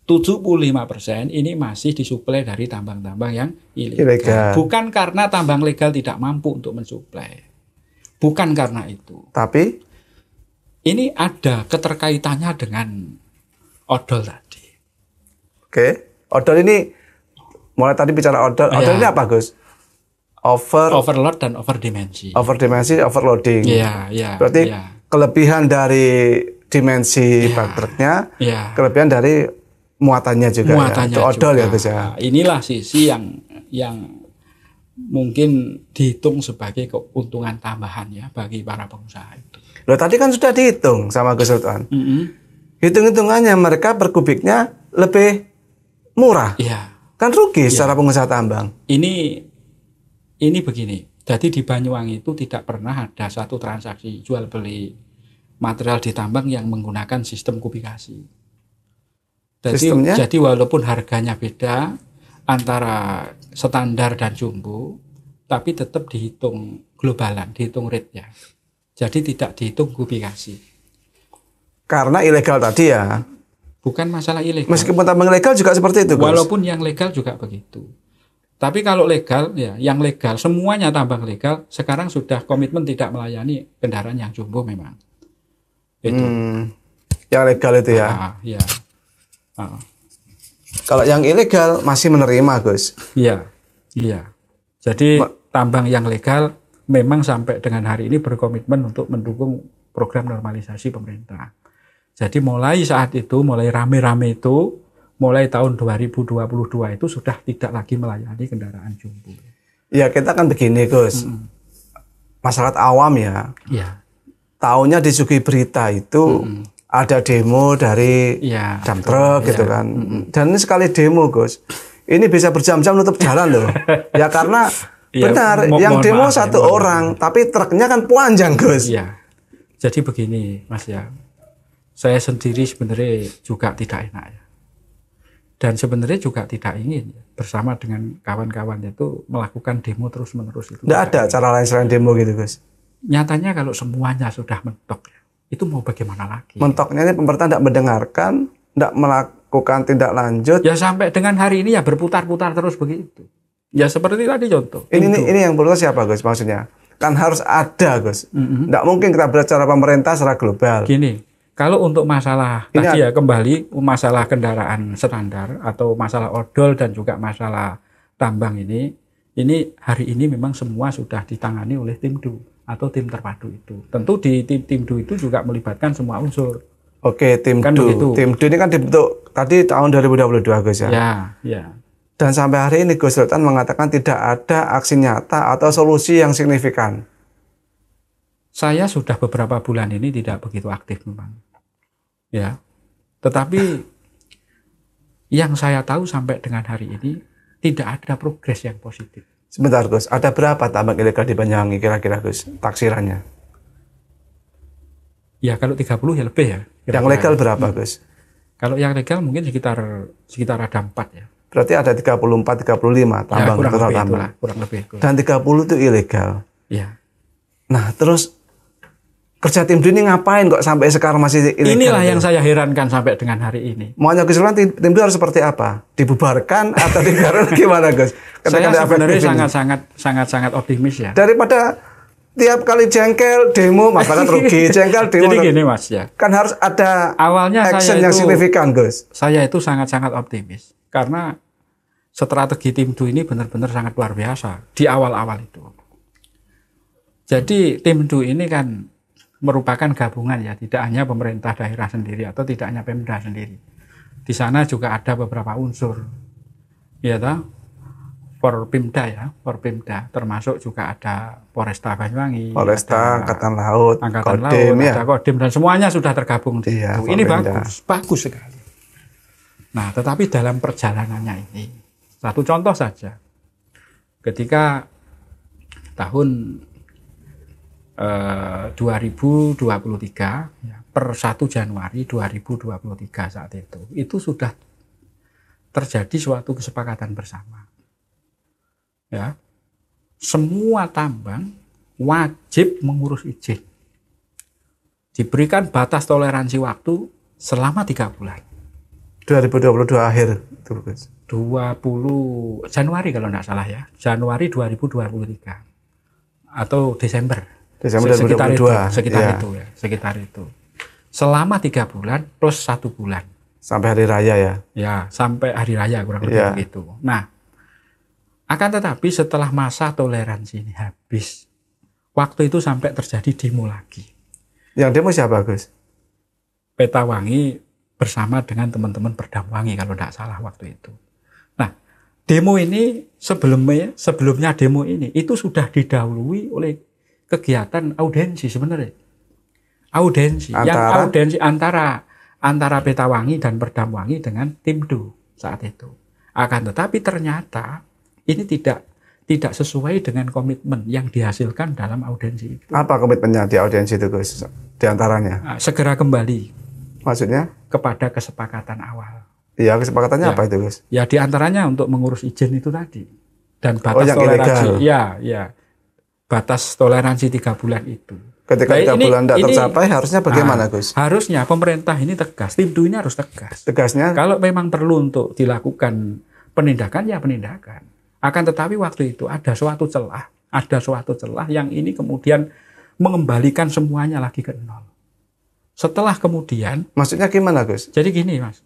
Speaker 2: 75% ini masih disuplai dari tambang-tambang yang ilegal. Bukan karena tambang legal tidak mampu untuk mensuplai. Bukan karena itu. Tapi
Speaker 1: ini ada keterkaitannya dengan odol tadi.
Speaker 2: Oke. Odol ini mulai tadi bicara odol. Odol ini apa, Gus?
Speaker 1: Overload dan overdimensi.
Speaker 2: Overdimensi, overloading.
Speaker 1: Iya.
Speaker 2: Berarti kelebihan dari dimensi truknya, kelebihan dari muatannya juga. Itu odol ya, Gus ya.
Speaker 1: Inilah sisi yang mungkin dihitung sebagai keuntungan tambahan ya bagi para pengusaha itu.
Speaker 2: Loh, tadi kan sudah dihitung sama Gus Sultan. Hitung-hitungannya mereka per kubiknya lebih murah.
Speaker 1: Iya.
Speaker 2: Kan rugi secara pengusaha tambang.
Speaker 1: Ini begini, jadi di Banyuwangi itu tidak pernah ada satu transaksi jual beli material di tambang yang menggunakan sistem kubikasi. Jadi walaupun harganya beda antara standar dan jumbo, tapi tetap dihitung globalan, dihitung rate ya. Jadi tidak dihitung kubikasi.
Speaker 2: Karena ilegal tadi ya.
Speaker 1: Bukan masalah ilegal.
Speaker 2: Meskipun tambang legal juga seperti itu, Gus.
Speaker 1: Walaupun yang legal juga begitu. Tapi kalau legal, ya yang legal, semuanya tambang legal, sekarang sudah komitmen tidak melayani kendaraan yang jumbo memang. Itu.
Speaker 2: Yang legal itu ya?
Speaker 1: Iya.
Speaker 2: Kalau yang ilegal masih menerima, Gus?
Speaker 1: Iya. Jadi tambang yang legal memang sampai dengan hari ini berkomitmen untuk mendukung program normalisasi pemerintah. Jadi mulai saat itu, mulai rame-rame itu, mulai tahun 2022 itu sudah tidak lagi melayani kendaraan jumbo.
Speaker 2: Ya kita kan begini Gus, masyarakat awam ya, taunya disuguhi berita itu ada demo dari dump truck gitu kan. Dan ini sekali demo Gus, ini bisa berjam-jam nutup jalan loh. Ya karena benar, yang demo satu orang, tapi truknya kan panjang Gus.
Speaker 1: Iya. Jadi begini Mas ya, saya sendiri sebenarnya juga tidak enak ya. Dan sebenarnya juga tidak ingin bersama dengan kawan-kawan itu melakukan demo terus-menerus itu.
Speaker 2: Tidak ada cara lain selain demo gitu Gus?
Speaker 1: Nyatanya kalau semuanya sudah mentok, itu mau bagaimana lagi?
Speaker 2: Mentoknya ini pemerintah tidak mendengarkan, tidak melakukan tindak lanjut. Ya
Speaker 1: sampai dengan hari ini ya berputar-putar terus begitu. Ya seperti tadi contoh.
Speaker 2: Ini yang berputar siapa Gus maksudnya? Kan harus ada Gus. Tidak mungkin kita bicara pemerintah secara global.
Speaker 1: Gini. Kalau untuk masalah ini tadi ya kembali masalah kendaraan standar atau masalah odol dan juga masalah tambang ini hari ini memang semua sudah ditangani oleh tim DU atau tim terpadu itu. Tentu di tim DU itu juga melibatkan semua unsur.
Speaker 2: Oke, tim kan DU. Begitu. Tim DU ini kan dibentuk tadi tahun 2022 Gus ya.
Speaker 1: Ya.
Speaker 2: Dan sampai hari ini Gus Sultan mengatakan tidak ada aksi nyata atau solusi yang signifikan.
Speaker 1: Saya sudah beberapa bulan ini tidak begitu aktif memang. Ya. Tetapi yang saya tahu sampai dengan hari ini tidak ada progres yang positif.
Speaker 2: Sebentar Gus, ada berapa tambang ilegal di Banyuwangi kira-kira Gus taksirannya?
Speaker 1: Ya kalau 30 ya lebih ya.
Speaker 2: Kira-kira. Yang legal berapa Gus?
Speaker 1: Kalau yang legal mungkin sekitar ada 4 ya.
Speaker 2: Berarti ada 34, 35 tambang
Speaker 1: ya,
Speaker 2: total tambang.
Speaker 1: Kurang lebih.
Speaker 2: Dan 30 itu ilegal.
Speaker 1: Ya.
Speaker 2: Nah, terus kerja tim DU ini ngapain kok sampai sekarang masih ilegal?
Speaker 1: Inilah yang saya herankan sampai dengan hari ini.
Speaker 2: Maunya Gus Sultan tim DU harus seperti apa? Dibubarkan atau digarap gimana Gus?
Speaker 1: Saya sebenarnya sangat optimis ya.
Speaker 2: Daripada tiap kali jengkel demo masyarakat rugi, jengkel demo.
Speaker 1: Jadi gini Mas ya.
Speaker 2: Kan harus ada
Speaker 1: awalnya
Speaker 2: action yang signifikan Gus.
Speaker 1: Saya itu sangat optimis karena strategi tim DU ini benar-benar sangat luar biasa di awal-awal itu. Jadi tim DU ini kan merupakan gabungan ya, tidak hanya pemerintah daerah sendiri atau tidak hanya Pemda sendiri. Di sana juga ada beberapa unsur, ya toh, Forpimda, termasuk juga ada Polresta Banyuwangi,
Speaker 2: Polresta, Angkatan Laut,
Speaker 1: Kodim, ada Kodim dan semuanya sudah tergabung di situ. Ini bagus sekali. Nah, tetapi dalam perjalanannya ini, satu contoh saja, ketika tahun 2023 ya, per 1 Januari 2023 saat itu sudah terjadi suatu kesepakatan bersama ya, semua tambang wajib mengurus izin, diberikan batas toleransi waktu selama 3 bulan
Speaker 2: 2022 akhir itu
Speaker 1: 20 Januari kalau tidak salah ya, Januari 2023 atau Desember
Speaker 2: 2022
Speaker 1: sekitar itu selama 3 bulan plus 1 bulan
Speaker 2: sampai hari raya
Speaker 1: ya sampai hari raya kurang lebih begitu. Nah, akan tetapi setelah masa toleransi ini habis, waktu itu sampai terjadi demo lagi.
Speaker 2: Yang demo siapa Gus?
Speaker 1: Petawangi bersama dengan teman-teman Perdamwangi kalau tidak salah waktu itu. Nah, demo ini sebelumnya demo ini itu sudah didahului oleh kegiatan audiensi sebenarnya. Audiensi antara Petawangi dan Perdamwangi dengan tim DU saat itu. Akan tetapi ternyata ini tidak sesuai dengan komitmen yang dihasilkan dalam audiensi itu.
Speaker 2: Apa komitmennya di audiensi itu Gus? Di antaranya?
Speaker 1: Segera kembali.
Speaker 2: Maksudnya?
Speaker 1: Kepada kesepakatan awal.
Speaker 2: Iya, kesepakatannya apa itu Gus?
Speaker 1: Ya di antaranya untuk mengurus izin itu tadi. Dan batas toleransi. Ya. Batas toleransi 3 bulan itu.
Speaker 2: Ketika 3 bulan tidak tercapai, harusnya bagaimana Gus?
Speaker 1: Harusnya pemerintah ini tegas, tim DU ini harus tegas.
Speaker 2: Tegasnya?
Speaker 1: Kalau memang perlu untuk dilakukan penindakan, ya penindakan. Akan tetapi waktu itu ada suatu celah yang ini kemudian mengembalikan semuanya lagi ke nol. Setelah kemudian,
Speaker 2: maksudnya gimana Gus?
Speaker 1: Jadi gini Mas,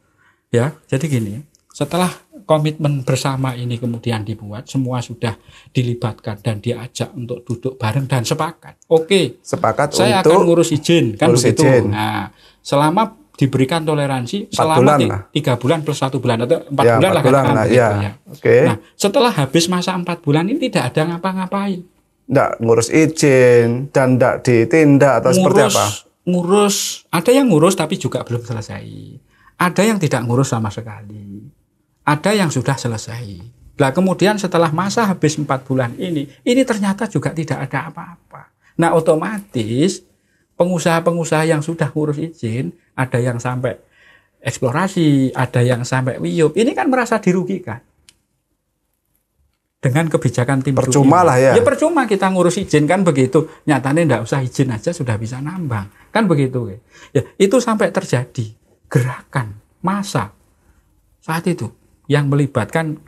Speaker 1: ya, jadi gini. Setelah komitmen bersama ini kemudian dibuat, semua sudah dilibatkan dan diajak untuk duduk bareng dan sepakat. Oke,
Speaker 2: sepakat
Speaker 1: saya
Speaker 2: untuk
Speaker 1: akan ngurus izin, kan
Speaker 2: ngurus
Speaker 1: begitu.
Speaker 2: izin.
Speaker 1: Nah, selama diberikan toleransi
Speaker 2: 4
Speaker 1: selama
Speaker 2: bulan lah.
Speaker 1: 3 bulan plus 1 bulan atau 4
Speaker 2: Ya,
Speaker 1: bulan
Speaker 2: 4
Speaker 1: lah
Speaker 2: bulan
Speaker 1: katakan
Speaker 2: lah,
Speaker 1: begitu
Speaker 2: ya.
Speaker 1: ya.
Speaker 2: Oke.
Speaker 1: Nah, setelah habis masa 4 bulan ini tidak ada ngapa-ngapain.
Speaker 2: Nggak ngurus izin dan nggak ditindak atau seperti apa?
Speaker 1: Ngurus, ada yang ngurus tapi juga belum selesai. Ada yang tidak ngurus sama sekali. Ada yang sudah selesai. Nah, kemudian setelah masa habis 4 bulan ini ternyata juga tidak ada apa-apa. Nah, otomatis pengusaha-pengusaha yang sudah ngurus izin, ada yang sampai eksplorasi, ada yang sampai wiyup, ini kan merasa dirugikan. Dengan kebijakan tim
Speaker 2: percuma lah ya.
Speaker 1: Ya percuma kita ngurus izin kan begitu. Nyatanya enggak usah izin aja sudah bisa nambang. Kan begitu. Ya, itu sampai terjadi gerakan massa saat itu yang melibatkan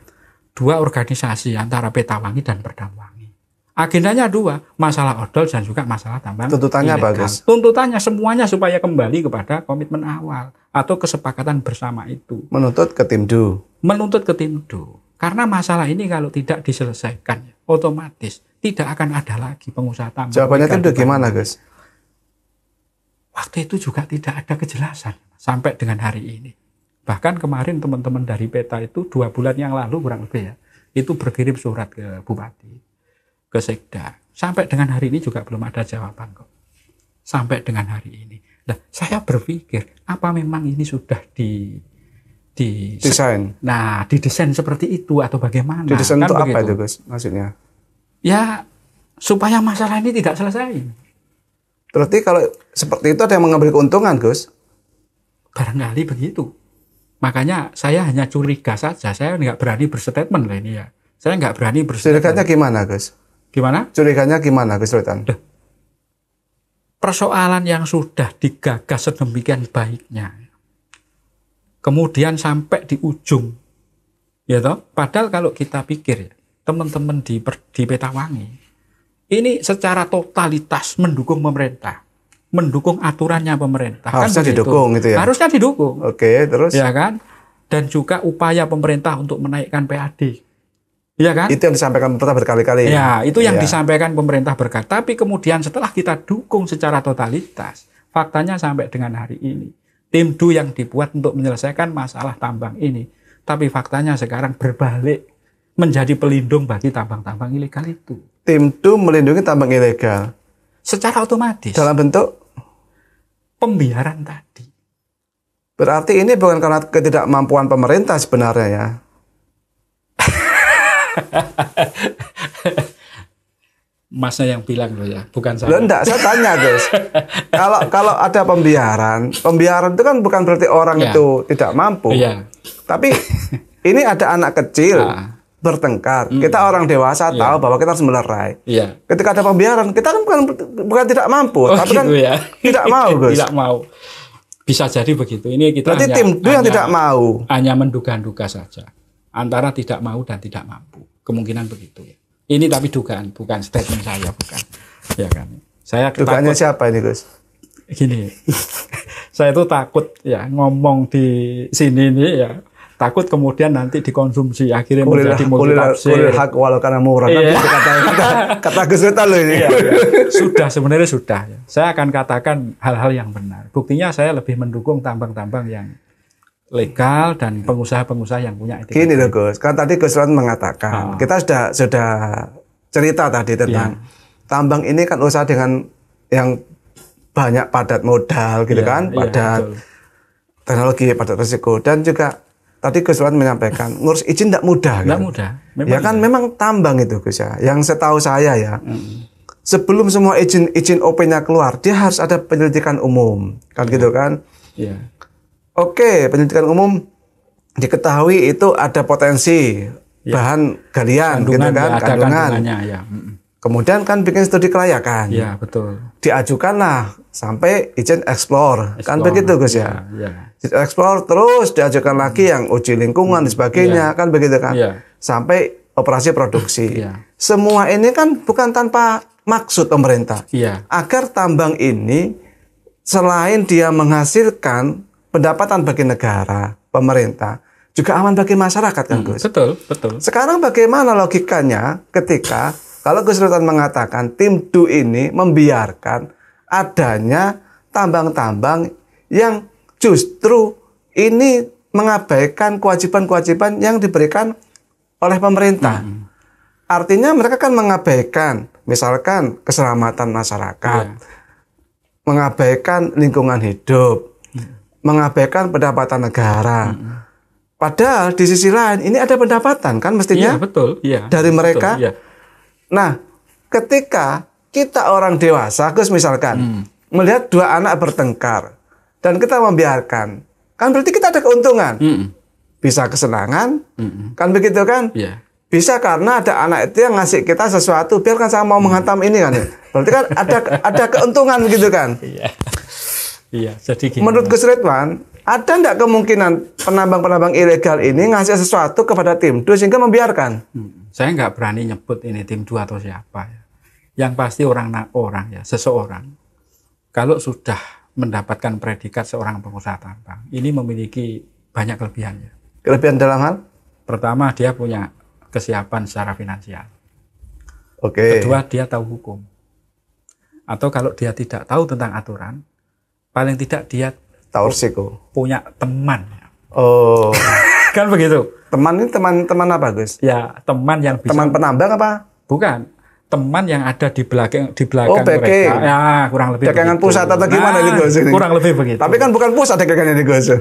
Speaker 1: 2 organisasi antara Petawangi dan Perdamwangi. Agendanya 2, masalah odol dan juga masalah tambang.
Speaker 2: Tuntutannya
Speaker 1: ilegal.
Speaker 2: bagus.
Speaker 1: Tuntutannya semuanya supaya kembali kepada komitmen awal atau kesepakatan bersama itu.
Speaker 2: Menuntut ke Timdu.
Speaker 1: Menuntut ke Timdu. Karena masalah ini kalau tidak diselesaikan, otomatis tidak akan ada lagi pengusaha tambang.
Speaker 2: Jawabannya Timdu gimana, Gus?
Speaker 1: Waktu itu juga tidak ada kejelasan sampai dengan hari ini. Bahkan kemarin teman-teman dari Peta itu 2 bulan yang lalu kurang lebih ya, itu berkirim surat ke Bupati, ke Sekda. Sampai dengan hari ini juga belum ada jawaban kok. Sampai dengan hari ini. Nah, saya berpikir apa memang ini sudah
Speaker 2: desain.
Speaker 1: Nah, didesain seperti itu atau bagaimana?
Speaker 2: Didesain
Speaker 1: kan
Speaker 2: untuk
Speaker 1: begitu.
Speaker 2: apa itu, Gus? Maksudnya?
Speaker 1: Ya, supaya masalah ini tidak selesai.
Speaker 2: Berarti kalau seperti itu ada yang mengambil keuntungan, Gus?
Speaker 1: Barangkali begitu. Makanya saya hanya curiga saja. Saya nggak berani berstatement lah ini ya. Saya nggak berani berstatement.
Speaker 2: Curiganya gimana, Gus?
Speaker 1: Gimana?
Speaker 2: Curiganya gimana, Gus Rotan?
Speaker 1: Persoalan yang sudah digagas sedemikian baiknya, kemudian sampai di ujung, ya toh. Padahal kalau kita pikir, teman-teman di Petawangi, ini secara totalitas mendukung pemerintah. Mendukung aturannya pemerintah.
Speaker 2: Harusnya
Speaker 1: kan
Speaker 2: didukung itu ya?
Speaker 1: Harusnya didukung.
Speaker 2: Oke, terus?
Speaker 1: Ya kan? Dan juga upaya pemerintah untuk menaikkan PAD. Ya kan?
Speaker 2: Itu yang disampaikan pemerintah berkali-kali.
Speaker 1: Ya, itu yang
Speaker 2: ya.
Speaker 1: disampaikan pemerintah berkali. Tapi kemudian setelah kita dukung secara totalitas, faktanya sampai dengan hari ini, Timdu yang dibuat untuk menyelesaikan masalah tambang ini. Tapi faktanya sekarang berbalik menjadi pelindung bagi tambang-tambang ilegal itu.
Speaker 2: Timdu melindungi tambang ilegal.
Speaker 1: Secara otomatis.
Speaker 2: Dalam bentuk?
Speaker 1: Pembiaran tadi.
Speaker 2: Berarti ini bukan karena ketidakmampuan pemerintah sebenarnya ya.
Speaker 1: Masnya yang bilang loh ya, bukan saya.
Speaker 2: Loh enggak, saya tanya Gus. Kalau ada pembiaran itu kan bukan berarti orang
Speaker 1: Ya.
Speaker 2: itu tidak mampu.
Speaker 1: Iya.
Speaker 2: Tapi ini ada anak kecil bertengkar. Kita orang dewasa tahu bahwa kita harus melerai.
Speaker 1: Iya.
Speaker 2: Ketika ada pembiaran, kita kan bukan tidak mampu, tapi kan
Speaker 1: ya.
Speaker 2: tidak mau, Gus.
Speaker 1: Tidak mau. Bisa jadi begitu. Ini kita
Speaker 2: Berarti Timdu yang tidak mau.
Speaker 1: Hanya menduga-duga saja. Antara tidak mau dan tidak mampu. Kemungkinan begitu ya. Ini tapi dugaan, bukan statement saya, bukan. Ya kan. Saya
Speaker 2: Dugaannya
Speaker 1: takut,
Speaker 2: siapa ini, Gus?
Speaker 1: gini. Saya itu takut ya ngomong di sini ini ya. Takut kemudian nanti dikonsumsi akhirnya menjadi multitafsir.
Speaker 2: Kulil hak walau karena murah.
Speaker 1: Iya.
Speaker 2: Kata Gus Rotan loh ini.
Speaker 1: Iya. Sudah, sebenarnya sudah. Ya. Saya akan katakan hal-hal yang benar. Buktinya saya lebih mendukung tambang-tambang yang legal dan pengusaha-pengusaha yang punya etika.
Speaker 2: Gini loh Gus, kan tadi Gus Rotan mengatakan, kita sudah cerita tadi tentang tambang ini kan usaha dengan yang banyak padat modal gitu kan, padat teknologi, padat risiko, dan juga tadi Gus Rotan menyampaikan ngurus izin tidak mudah.
Speaker 1: Tidak
Speaker 2: gitu.
Speaker 1: mudah.
Speaker 2: Ya kan memang tambang itu Gus ya. Yang setahu saya ya, sebelum semua izin OP-nya keluar, dia harus ada penyelidikan umum, kan gitu kan.
Speaker 1: Iya.
Speaker 2: Oke, penyelidikan umum diketahui itu ada potensi bahan galian, gitu kan, kandungan.
Speaker 1: Ya.
Speaker 2: Kemudian kan bikin studi kelayakan.
Speaker 1: Iya, betul.
Speaker 2: Diajukanlah sampai izin eksplor. Kan begitu Gus ya.
Speaker 1: Iya.
Speaker 2: Izin eksplor terus diajukan lagi yang uji lingkungan dan sebagainya, kan begitu kan.
Speaker 1: Iya.
Speaker 2: Sampai operasi produksi.
Speaker 1: Iya.
Speaker 2: Semua ini kan bukan tanpa maksud pemerintah.
Speaker 1: Iya.
Speaker 2: Agar tambang ini selain dia menghasilkan pendapatan bagi negara, pemerintah, juga aman bagi masyarakat kan Gus.
Speaker 1: Betul, betul.
Speaker 2: Sekarang bagaimana logikanya ketika kalau Gus Ridwan mengatakan tim DU ini membiarkan adanya tambang-tambang yang justru ini mengabaikan kewajiban-kewajiban yang diberikan oleh pemerintah. Artinya mereka kan mengabaikan misalkan keselamatan masyarakat, mengabaikan lingkungan hidup, mengabaikan pendapatan negara. Padahal di sisi lain ini ada pendapatan kan mestinya dari mereka.
Speaker 1: Betul, iya.
Speaker 2: Nah, ketika kita orang dewasa, Gus misalkan melihat dua anak bertengkar dan kita membiarkan, kan berarti kita ada keuntungan. Bisa kesenangan, kan begitu kan?
Speaker 1: Iya.
Speaker 2: Bisa karena ada anak itu yang ngasih kita sesuatu, biarkan saya mau menghantam ini kan. Berarti kan ada keuntungan gitu kan.
Speaker 1: Iya. Iya, jadi gini.
Speaker 2: Menurut Gus Ridwan, ada enggak kemungkinan penambang-penambang ilegal ini ngasih sesuatu kepada tim DU sehingga membiarkan?
Speaker 1: Saya nggak berani nyebut ini tim DU atau siapa ya. Yang pasti orang ya, seseorang kalau sudah mendapatkan predikat seorang pengusaha tambang, ini memiliki banyak kelebihannya.
Speaker 2: Kelebihan dalam hal?
Speaker 1: Pertama, dia punya kesiapan secara finansial.
Speaker 2: Oke.
Speaker 1: Kedua, dia tahu hukum. Atau kalau dia tidak tahu tentang aturan, paling tidak dia
Speaker 2: Tahu risiko.
Speaker 1: punya teman.
Speaker 2: Oh.
Speaker 1: Kan begitu.
Speaker 2: Teman ini teman apa, Gus?
Speaker 1: Ya, teman yang bisa.
Speaker 2: Teman penambang apa?
Speaker 1: Bukan. Teman yang ada di belakang
Speaker 2: backing.
Speaker 1: mereka. Ya, kurang lebih
Speaker 2: dagangan
Speaker 1: begitu.
Speaker 2: pusat atau gimana ini, Gus?
Speaker 1: Kurang lebih begitu.
Speaker 2: Tapi kan bukan pusat dagangan ini, Gus.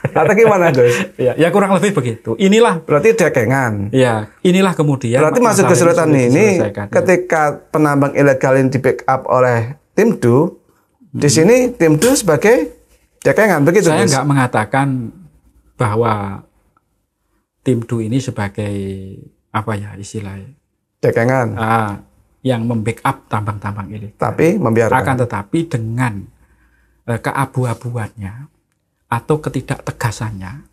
Speaker 2: Atau gimana, Gus?
Speaker 1: Ya, kurang lebih begitu. Inilah
Speaker 2: berarti dagangan.
Speaker 1: Ya, inilah kemudian.
Speaker 2: Berarti maksud kesulitan ini ketika penambang ilegal ini di backup oleh tim DU, di sini tim DU sebagai dagangan, begitu,
Speaker 1: Saya
Speaker 2: Gus?
Speaker 1: nggak mengatakan bahwa tim DU ini sebagai apa ya istilahnya
Speaker 2: dagangan.
Speaker 1: Yang membackup tambang-tambang ilegal.
Speaker 2: Tapi membiarkan.
Speaker 1: Akan tetapi dengan keabu-abuannya atau ketidaktegasannya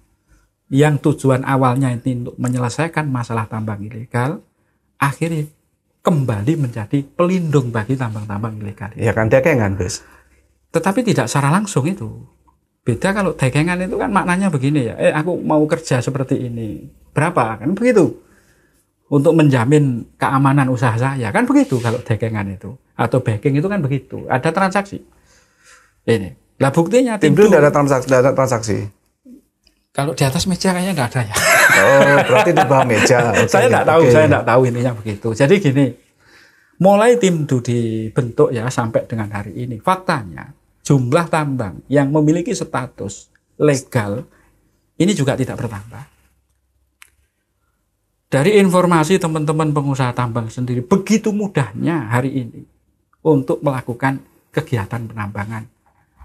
Speaker 1: yang tujuan awalnya ini untuk menyelesaikan masalah tambang ilegal, akhirnya kembali menjadi pelindung bagi tambang-tambang ilegal.
Speaker 2: Ya kan dagangan, Gus.
Speaker 1: Tetapi tidak secara langsung itu. Beda kalau dagangan itu kan maknanya begini ya, aku mau kerja seperti ini, berapa? Kan begitu. Untuk menjamin keamanan usaha saya, kan begitu kalau dagangan itu. Atau backing itu kan begitu, ada transaksi. Ini. Lah buktinya
Speaker 2: tim DU tidak ada transaksi.
Speaker 1: Kalau di atas meja kayaknya nggak ada ya.
Speaker 2: Oh, berarti di bawah meja. Okay.
Speaker 1: Saya nggak tahu intinya begitu. Jadi gini, mulai tim DU dibentuk ya sampai dengan hari ini, faktanya jumlah tambang yang memiliki status legal ini juga tidak bertambah. Dari informasi teman-teman pengusaha tambang sendiri, begitu mudahnya hari ini untuk melakukan kegiatan penambangan.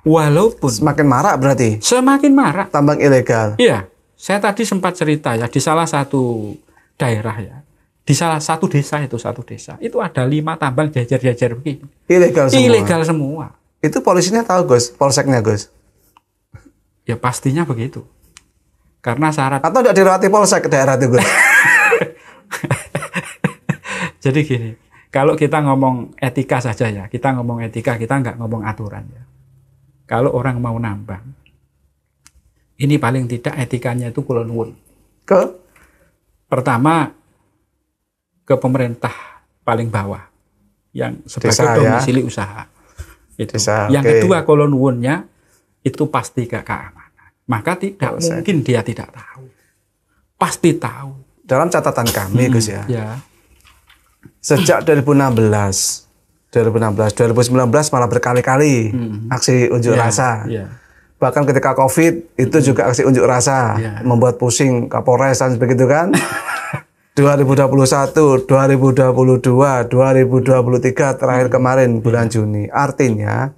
Speaker 1: Walaupun
Speaker 2: semakin marak berarti.
Speaker 1: Semakin marak.
Speaker 2: Tambang ilegal.
Speaker 1: Iya, saya tadi sempat cerita ya di salah satu daerah ya, di salah satu desa itu ada 5 tambang jajar-jajar begini.
Speaker 2: Ilegal semua.
Speaker 1: Ilegal semua.
Speaker 2: Itu polisinya tahu, Gus, polseknya, Gus.
Speaker 1: Ya pastinya begitu. Karena syarat.
Speaker 2: Atau tidak dirawati polsek daerah itu, Gus.
Speaker 1: Jadi gini, kalau kita ngomong etika saja ya, kita ngomong etika, kita nggak ngomong aturan ya. Kalau orang mau nambang, ini paling tidak etikanya itu kula nuwun. Pertama, ke pemerintah paling bawah, yang sebagai
Speaker 2: desa,
Speaker 1: domisili
Speaker 2: ya?
Speaker 1: Usaha. Itu.
Speaker 2: Desa,
Speaker 1: yang kedua, kula nuwunnya itu pasti ke keamanan. Maka tidak mungkin dia tidak tahu. Pasti tahu.
Speaker 2: Dalam catatan kami, Gus ya. Sejak 2019, 2019 malah berkali-kali aksi unjuk rasa. Bahkan ketika COVID itu juga aksi unjuk rasa, membuat pusing Kapolres dan begitu kan. 2021, 2022, 2023 terakhir kemarin bulan Juni. Artinya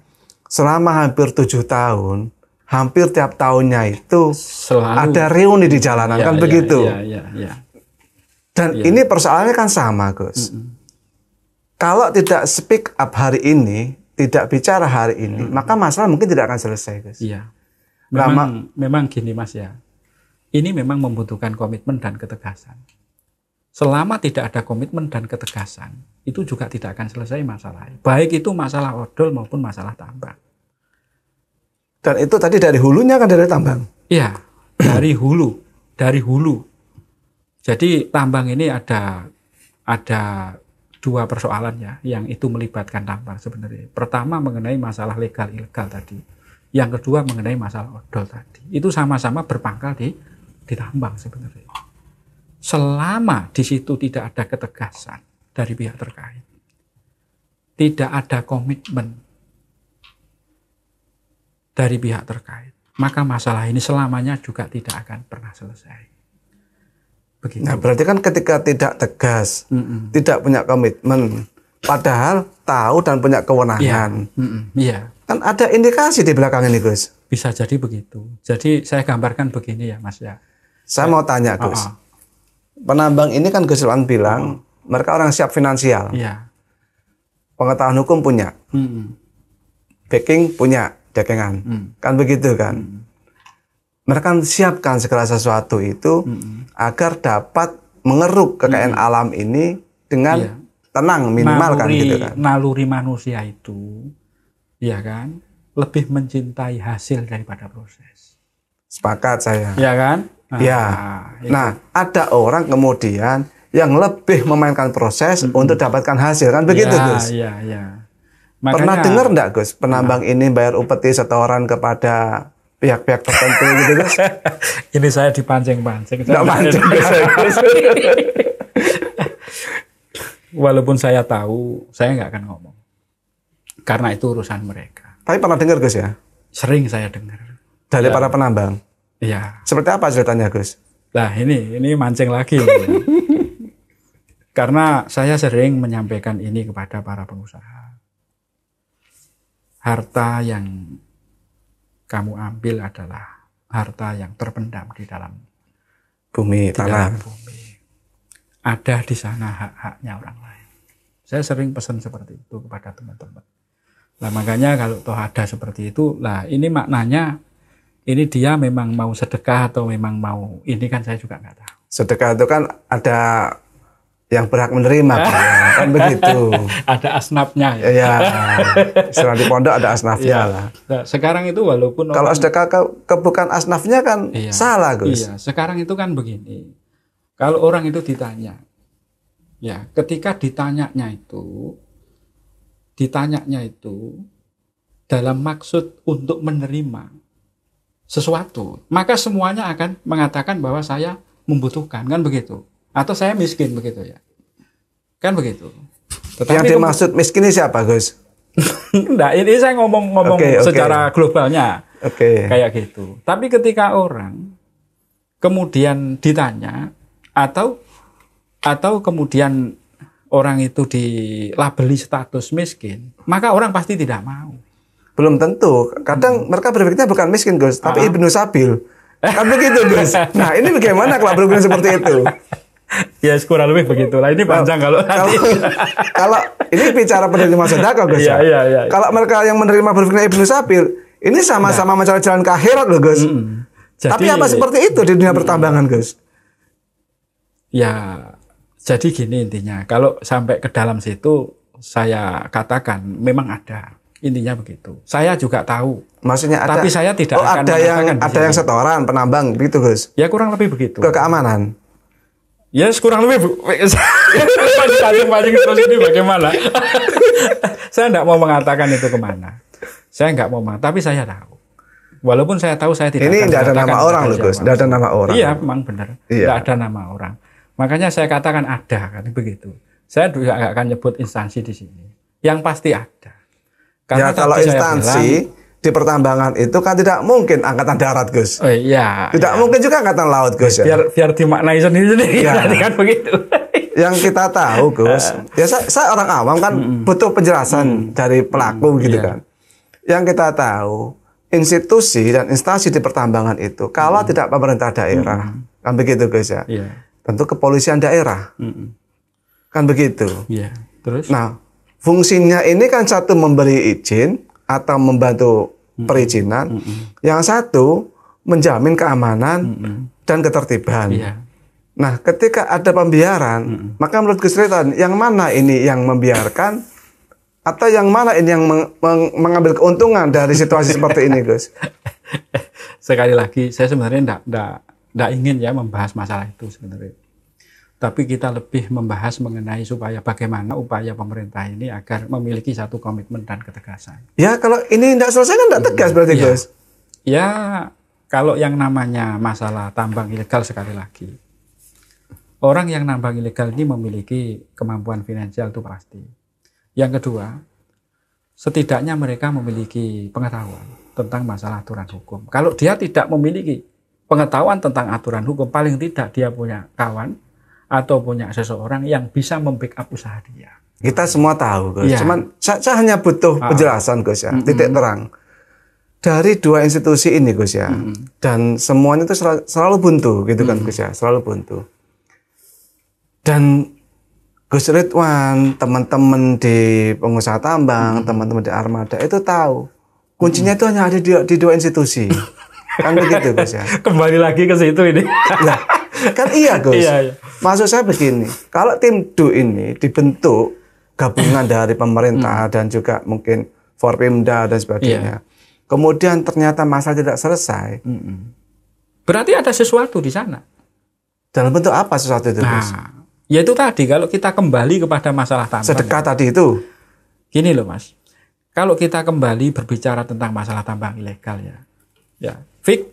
Speaker 2: selama hampir 7 tahun, hampir tiap tahunnya itu selalu ada reuni di jalanan, kan begitu. Dan ini persoalannya kan sama, Gus. Kalau tidak speak up hari ini, tidak bicara hari ini, maka masalah mungkin tidak akan selesai, Gus.
Speaker 1: Iya. Memang gini, Mas ya. Ini memang membutuhkan komitmen dan ketegasan. Selama tidak ada komitmen dan ketegasan, itu juga tidak akan selesai masalah. Baik itu masalah odol maupun masalah tambang.
Speaker 2: Dan itu tadi dari hulunya kan dari tambang.
Speaker 1: Iya. dari hulu. Jadi tambang ini ada dua persoalan ya, yang itu melibatkan tambang sebenarnya. Pertama mengenai masalah legal ilegal tadi. Yang kedua mengenai masalah odol tadi. Itu sama-sama berpangkal di tambang sebenarnya. Selama di situ tidak ada ketegasan dari pihak terkait, tidak ada komitmen dari pihak terkait, maka masalah ini selamanya juga tidak akan pernah selesai. Begitu.
Speaker 2: Nah, berarti kan ketika tidak tegas, tidak punya komitmen, padahal tahu dan punya kewenangan.
Speaker 1: Iya.
Speaker 2: Kan ada indikasi di belakang ini, Gus.
Speaker 1: Bisa jadi begitu. Jadi saya gambarkan begini ya, Mas ya.
Speaker 2: Saya mau tanya, Gus. Penambang ini kan Gus Ilwan bilang mereka orang siap finansial.
Speaker 1: Iya.
Speaker 2: Pengetahuan hukum punya. Backing punya, dagangan. Kan begitu kan? Mereka kan siapkan segala sesuatu itu agar dapat mengeruk kekayaan alam ini dengan tenang, minimal kan gitu kan.
Speaker 1: Naluri manusia itu ya kan lebih mencintai hasil daripada proses.
Speaker 2: Sepakat saya.
Speaker 1: Ya kan?
Speaker 2: Nah, ada orang kemudian yang lebih memainkan proses untuk dapatkan hasil kan begitu, Gus.
Speaker 1: Iya.
Speaker 2: Pernah dengar enggak, Gus, penambang ini bayar upeti setoran kepada pihak-pihak tertentu gitu, Gus?
Speaker 1: Ini saya dipancing-pancing.
Speaker 2: Enggak pancing, Gus.
Speaker 1: Walaupun saya tahu, saya nggak akan ngomong. Karena itu urusan mereka.
Speaker 2: Tapi pernah dengar, Gus ya?
Speaker 1: Sering saya dengar.
Speaker 2: Dari para penambang?
Speaker 1: Iya.
Speaker 2: Seperti apa ceritanya, Gus?
Speaker 1: Nah, ini mancing lagi. Karena saya sering menyampaikan ini kepada para pengusaha. Harta yang kamu ambil adalah harta yang terpendam di dalam
Speaker 2: bumi, tanah.
Speaker 1: Bumi. Ada di sana hak-haknya orang lain. Saya sering pesan seperti itu kepada teman-teman. Nah, makanya kalau toh ada seperti itu, lah ini maknanya ini dia memang mau sedekah atau memang mau ini kan saya juga nggak tahu. Sedekah
Speaker 2: itu kan ada yang berhak menerima, kan begitu.
Speaker 1: Ada asnafnya ya.
Speaker 2: Iya. Setelah di pondok ada asnafnya lah.
Speaker 1: Nah, sekarang itu walaupun
Speaker 2: kalau sedekah bukan asnafnya kan salah, Gus.
Speaker 1: Iya, sekarang itu kan begini. Kalau orang itu ditanya, ya, ketika ditanyanya itu dalam maksud untuk menerima sesuatu, maka semuanya akan mengatakan bahwa saya membutuhkan, kan begitu, atau saya miskin, begitu ya, kan begitu.
Speaker 2: Tetapi yang dimaksud miskin ini siapa, Gus?
Speaker 1: Nah, ini saya ngomong secara globalnya, kayak gitu. Tapi ketika orang kemudian ditanya atau kemudian orang itu dilabeli status miskin, maka orang pasti tidak mau.
Speaker 2: Belum tentu. Kadang mereka berpikirnya bukan miskin, Gus, tapi ibnu sabil. Kan begitu, Gus. Nah, ini bagaimana kalau berpikir seperti itu?
Speaker 1: Ya, kurang lebih begitulah. Ini panjang kalau
Speaker 2: ini bicara penerima sedekah, Gus.
Speaker 1: Iya.
Speaker 2: Kalau mereka yang menerima berpikirnya ibnu sabil, ini sama-sama mencari jalan ke akhirat loh, Gus. Tapi apa seperti itu di dunia pertambangan, Gus?
Speaker 1: Ya, jadi gini intinya. Kalau sampai ke dalam situ, saya katakan memang ada. Intinya begitu. Saya juga tahu.
Speaker 2: Maksudnya ada.
Speaker 1: Tapi saya tidak akan
Speaker 2: ada yang setoran penambang begitu, Gus.
Speaker 1: Ya kurang lebih begitu.
Speaker 2: Ke keamanan.
Speaker 1: Ya kurang lebih. Pancing terus ini bagaimana? Saya tidak mau mengatakan itu kemana. Saya nggak mau mengatakan, tapi saya tahu. Walaupun saya tahu saya tidak.
Speaker 2: Ini tidak ada nama orang loh, Gus. Tidak ada nama orang.
Speaker 1: Iya, memang benar. Tidak ada nama orang. Makanya saya katakan ada, kan begitu. Saya juga nggak akan nyebut instansi di sini. Yang pasti ada.
Speaker 2: Karena ya kalau instansi di pertambangan itu kan tidak mungkin angkatan darat, Gus.
Speaker 1: Oh iya.
Speaker 2: Tidak mungkin juga angkatan laut, Gus.
Speaker 1: Biar dimaknai sendiri ya. Kan begitu.
Speaker 2: Yang kita tahu, Gus. Ya saya orang awam kan butuh penjelasan dari pelaku gitu kan. Yang kita tahu institusi dan instansi di pertambangan itu kalau tidak pemerintah daerah kan begitu, Gus ya. Tentu kepolisian daerah. Kan begitu.
Speaker 1: Iya. Terus?
Speaker 2: Nah, fungsinya ini kan satu memberi izin atau membantu perizinan, yang satu menjamin keamanan dan ketertiban. Nah, ketika ada pembiaran, maka menurut Gus Ridwan, yang mana ini yang membiarkan atau yang mana ini yang mengambil keuntungan dari situasi seperti ini, Gus?
Speaker 1: sekali lagi saya sebenarnya enggak ingin ya membahas masalah itu sebenarnya. Tapi kita lebih membahas mengenai supaya bagaimana upaya pemerintah ini agar memiliki satu komitmen dan ketegasan.
Speaker 2: Ya kalau ini tidak selesai kan tidak tegas berarti
Speaker 1: ya.
Speaker 2: Gus.
Speaker 1: Ya kalau yang namanya masalah tambang ilegal sekali lagi. Orang yang nambang ilegal ini memiliki kemampuan finansial itu pasti. Yang kedua, setidaknya mereka memiliki pengetahuan tentang masalah aturan hukum. Kalau dia tidak memiliki pengetahuan tentang aturan hukum, paling tidak dia punya kawan atau punya seseorang yang bisa membackup usaha dia.
Speaker 2: Kita semua tahu, Gus.
Speaker 1: Ya.
Speaker 2: Cuman saya hanya butuh penjelasan, Gus ya, titik terang. Dari dua institusi ini, Gus ya, dan semuanya itu selalu buntu, gitu kan, Gus ya, selalu buntu. Dan Gus Ridwan, teman-teman di pengusaha tambang, teman-teman di Armada itu tahu kuncinya itu hanya ada di dua institusi. Kan begitu, Gus ya.
Speaker 1: Kembali lagi ke situ ini.
Speaker 2: Nah, kan iya, Gus.
Speaker 1: Iya.
Speaker 2: Maksud saya begini, kalau tim DU ini dibentuk gabungan dari pemerintah dan juga mungkin Forpimda dan sebagainya. Kemudian ternyata masalah tidak selesai.
Speaker 1: Berarti ada sesuatu di sana.
Speaker 2: Dalam bentuk apa sesuatu itu, Gus?
Speaker 1: Ya itu tadi, kalau kita kembali kepada masalah tambang.
Speaker 2: Sedekah tadi itu.
Speaker 1: Gini loh Mas, kalau kita kembali berbicara tentang masalah tambang ilegal ya, Fik,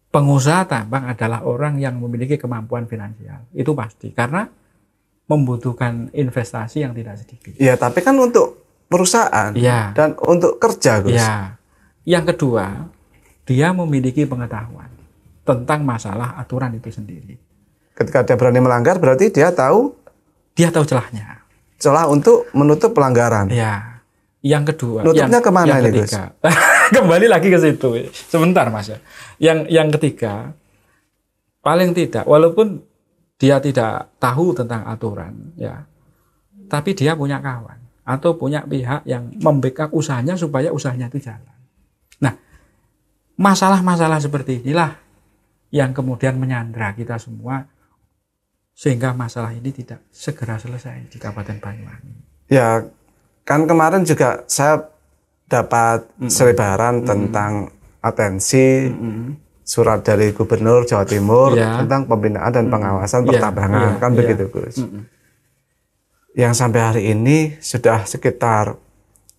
Speaker 1: pengusaha tambang adalah orang yang memiliki kemampuan finansial. Itu pasti, karena membutuhkan investasi yang tidak sedikit.
Speaker 2: Ya, tapi kan untuk perusahaan dan untuk kerja, Gus.
Speaker 1: Ya. Yang kedua, dia memiliki pengetahuan tentang masalah aturan itu sendiri.
Speaker 2: Ketika dia berani melanggar, berarti dia tahu
Speaker 1: celahnya.
Speaker 2: Celah untuk menutup pelanggaran.
Speaker 1: Ya. Yang kedua,
Speaker 2: nutupnya kemana ini, Gus?
Speaker 1: Kembali lagi ke situ. Sebentar, Mas. Yang ketiga, paling tidak, walaupun dia tidak tahu tentang aturan, ya, tapi dia punya kawan atau punya pihak yang membackup usahanya supaya usahanya itu jalan. Nah, masalah-masalah seperti inilah yang kemudian menyandra kita semua, sehingga masalah ini tidak segera selesai di Kabupaten Banyuwangi. Ya,
Speaker 2: kan kemarin juga saya dapat selebaran tentang atensi surat dari Gubernur Jawa Timur tentang pembinaan dan pengawasan pertambangan, kan begitu, Gus. Yang sampai hari ini sudah sekitar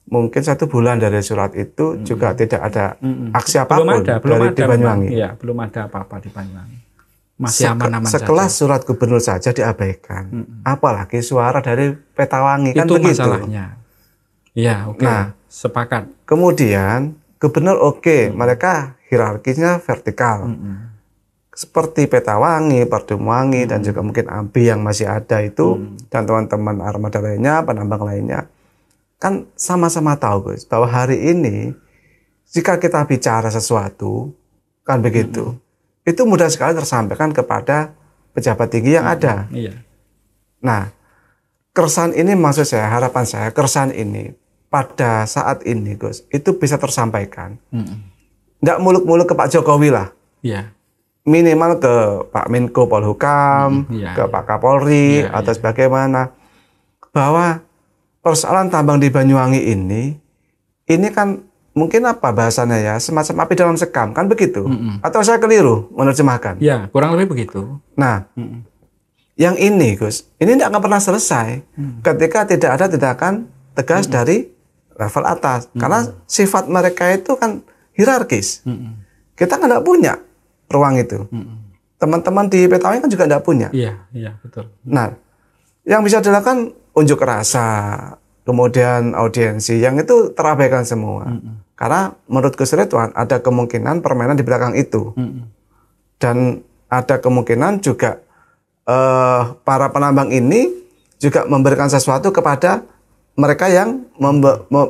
Speaker 2: mungkin 1 bulan dari surat itu juga tidak ada aksi apapun di Banyuwangi.
Speaker 1: Ya, belum ada apa-apa di Banyuwangi. Masih aman-aman saja.
Speaker 2: Sekelas surat gubernur saja diabaikan. Apalagi suara dari Petawangi, kan
Speaker 1: itu
Speaker 2: begitu.
Speaker 1: Masalahnya. Ya, oke.
Speaker 2: Nah,
Speaker 1: sepakat.
Speaker 2: Kemudian gubernur mereka hierarkisnya vertikal. Seperti Petawangi, Perdumwangi, dan juga mungkin AMBI yang masih ada itu, dan teman-teman armada lainnya, penambang lainnya, kan sama-sama tahu, Gus, bahwa hari ini jika kita bicara sesuatu, kan begitu, itu mudah sekali tersampaikan kepada pejabat tinggi yang ada. Nah, keresahan ini, maksud saya, harapan saya, keresahan ini pada saat ini, Gus, itu bisa tersampaikan. Nggak muluk-muluk ke Pak Jokowi lah. Minimal ke Pak Menko Polhukam, ke Pak Kapolri, atau sebagaimana. Bahwa persoalan tambang di Banyuwangi ini kan mungkin apa bahasanya ya, semacam api dalam sekam, kan begitu? Atau saya keliru menerjemahkan?
Speaker 1: Ya, kurang lebih begitu.
Speaker 2: Nah, yang ini, Gus, ini tidak akan pernah selesai ketika tidak ada tindakan tegas dari level atas. Karena sifat mereka itu kan hierarkis. Kita kan tidak punya ruang itu. Teman-teman di Petawangi kan juga tidak punya.
Speaker 1: Iya, betul.
Speaker 2: Nah, yang bisa dilakukan unjuk rasa, kemudian audiensi, yang itu terabaikan semua. Karena menurut Gus Ridwan ada kemungkinan permainan di belakang itu. Dan ada kemungkinan juga para penambang ini juga memberikan sesuatu kepada mereka yang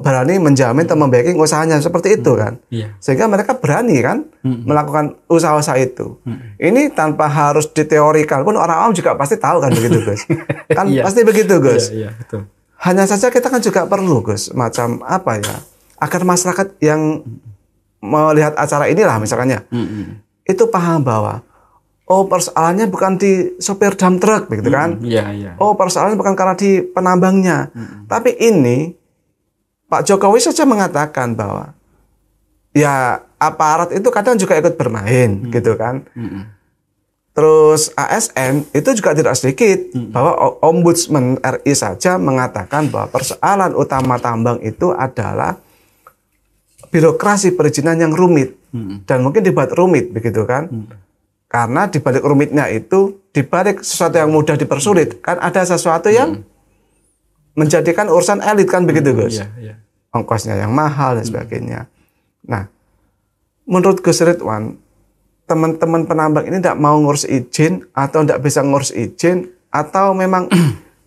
Speaker 2: berani menjamin atau membacking usahanya seperti itu kan. Sehingga mereka berani kan melakukan usaha-usaha itu. Ini tanpa harus diteorikan pun orang awam juga pasti tahu kan begitu, Gus. Kan pasti begitu, Gus.
Speaker 1: Betul.
Speaker 2: Hanya saja kita kan juga perlu, Gus, macam apa ya, agar masyarakat yang melihat acara inilah misalnya itu paham bahwa persoalannya bukan di sopir dump truck begitu kan. Persoalannya bukan karena di penambangnya. Tapi ini Pak Jokowi saja mengatakan bahwa ya aparat itu kadang juga ikut bermain gitu kan. Terus ASN itu juga tidak sedikit bahwa Ombudsman RI saja mengatakan bahwa persoalan utama tambang itu adalah birokrasi perizinan yang rumit dan mungkin dibuat rumit begitu kan. Karena dibalik rumitnya itu, dibalik sesuatu yang mudah dipersulit kan ada sesuatu yang menjadikan urusan elit kan begitu Gus. Ongkosnya yang mahal dan sebagainya. Nah, menurut Gus Ridwan, teman-teman penambang ini tidak mau ngurus izin atau tidak bisa ngurus izin atau memang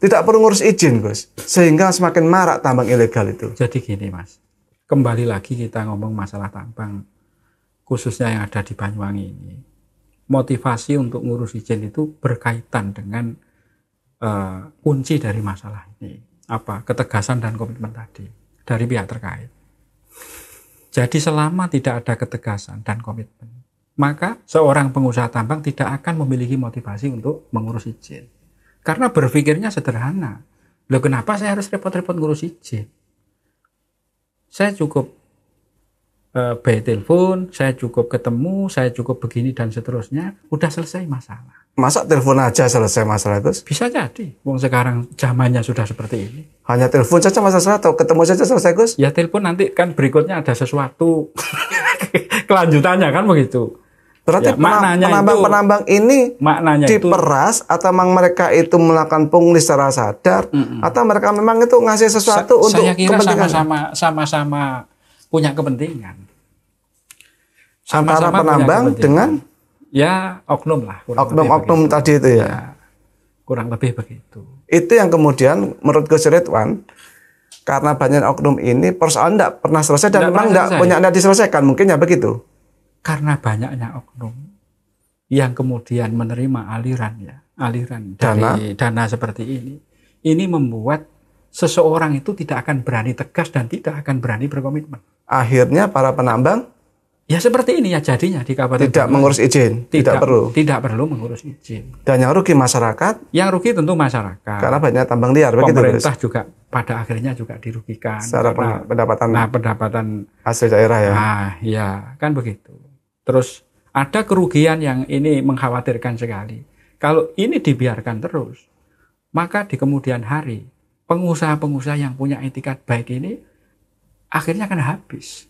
Speaker 2: tidak perlu ngurus izin Gus sehingga semakin marak tambang ilegal itu.
Speaker 1: Jadi gini Mas, kembali lagi kita ngomong masalah tambang khususnya yang ada di Banyuwangi ini, motivasi untuk ngurus izin itu berkaitan dengan kunci dari masalah ini, apa ketegasan dan komitmen tadi dari pihak terkait. Jadi selama tidak ada ketegasan dan komitmen, maka seorang pengusaha tambang tidak akan memiliki motivasi untuk mengurus izin. Karena berpikirnya sederhana. Loh kenapa saya harus repot-repot ngurus izin? Saya cukup by telepon, saya cukup ketemu, saya cukup begini dan seterusnya, udah selesai masalah.
Speaker 2: Masa telepon aja selesai masalah Gus?
Speaker 1: Bisa jadi. Wong sekarang zamannya sudah seperti ini.
Speaker 2: Hanya telepon saja masalah atau ketemu saja selesai Gus?
Speaker 1: Ya telepon nanti kan berikutnya ada sesuatu kelanjutannya kan begitu.
Speaker 2: Berarti ya, penambang ini maknanya diperas itu, atau memang mereka itu melakukan pungli secara sadar atau mereka memang itu ngasih sesuatu untuk kepentingan?
Speaker 1: Sama-sama punya kepentingan.
Speaker 2: Antara penambang dengan
Speaker 1: ya oknum lah.
Speaker 2: Oknum tadi itu ya.
Speaker 1: Kurang lebih begitu.
Speaker 2: Itu yang kemudian menurut Gus Ridwan, karena banyak oknum ini persoalan tidak pernah selesai dan memang tidak diselesaikan, mungkin ya begitu. Karena banyaknya oknum yang kemudian menerima aliran dari dana seperti ini membuat seseorang itu tidak akan berani tegas dan tidak akan berani berkomitmen. Akhirnya para penambang ya seperti ini ya jadinya di kabupaten tidak mengurus izin, tidak perlu mengurus izin. Dan yang rugi masyarakat? Yang rugi tentu masyarakat. Karena banyak tambang liar begitu. Pemerintah juga pada akhirnya juga dirugikan secara pendapatan hasil daerah ya. Nah, ya kan begitu. Terus ada kerugian yang ini mengkhawatirkan sekali. Kalau ini dibiarkan terus, maka di kemudian hari pengusaha-pengusaha yang punya etikat baik ini akhirnya akan habis.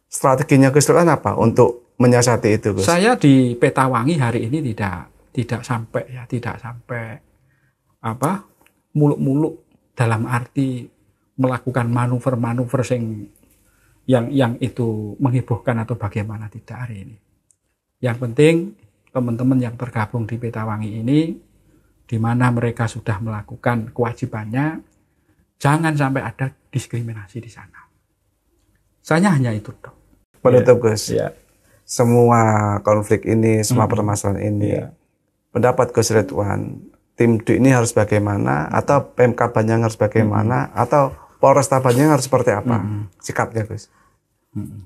Speaker 2: Strateginya Gus Ridwan apa untuk menyiasati itu, Gus? Saya di Petawangi hari ini tidak sampai muluk-muluk dalam arti melakukan manuver-manuver yang itu menghebohkan atau bagaimana, tidak hari ini. Yang penting teman-teman yang tergabung di Petawangi ini, di mana mereka sudah melakukan kewajibannya, jangan sampai ada diskriminasi di sana. Saya hanya itu dong. Penutup Gus. Ya. Semua konflik ini, semua permasalahan ini, pendapat Gus Ridwan, tim D ini harus bagaimana, atau Pemkab Banyuwangi harus bagaimana, atau Polresta Banyuwangi harus seperti apa sikapnya Gus?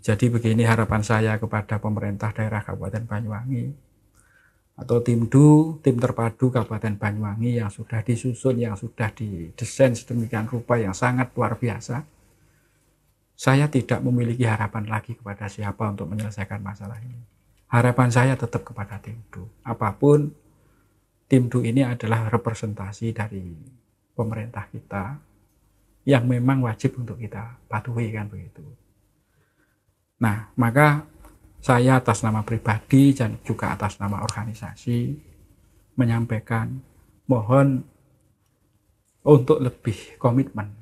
Speaker 2: Jadi begini harapan saya kepada pemerintah daerah Kabupaten Banyuwangi atau tim DU, tim terpadu Kabupaten Banyuwangi yang sudah disusun, yang sudah didesain sedemikian rupa yang sangat luar biasa. Saya tidak memiliki harapan lagi kepada siapa untuk menyelesaikan masalah ini. Harapan saya tetap kepada tim DU. Apapun, tim DU ini adalah representasi dari pemerintah kita yang memang wajib untuk kita patuhi kan begitu. Nah, maka saya atas nama pribadi dan juga atas nama organisasi menyampaikan mohon untuk lebih komitmen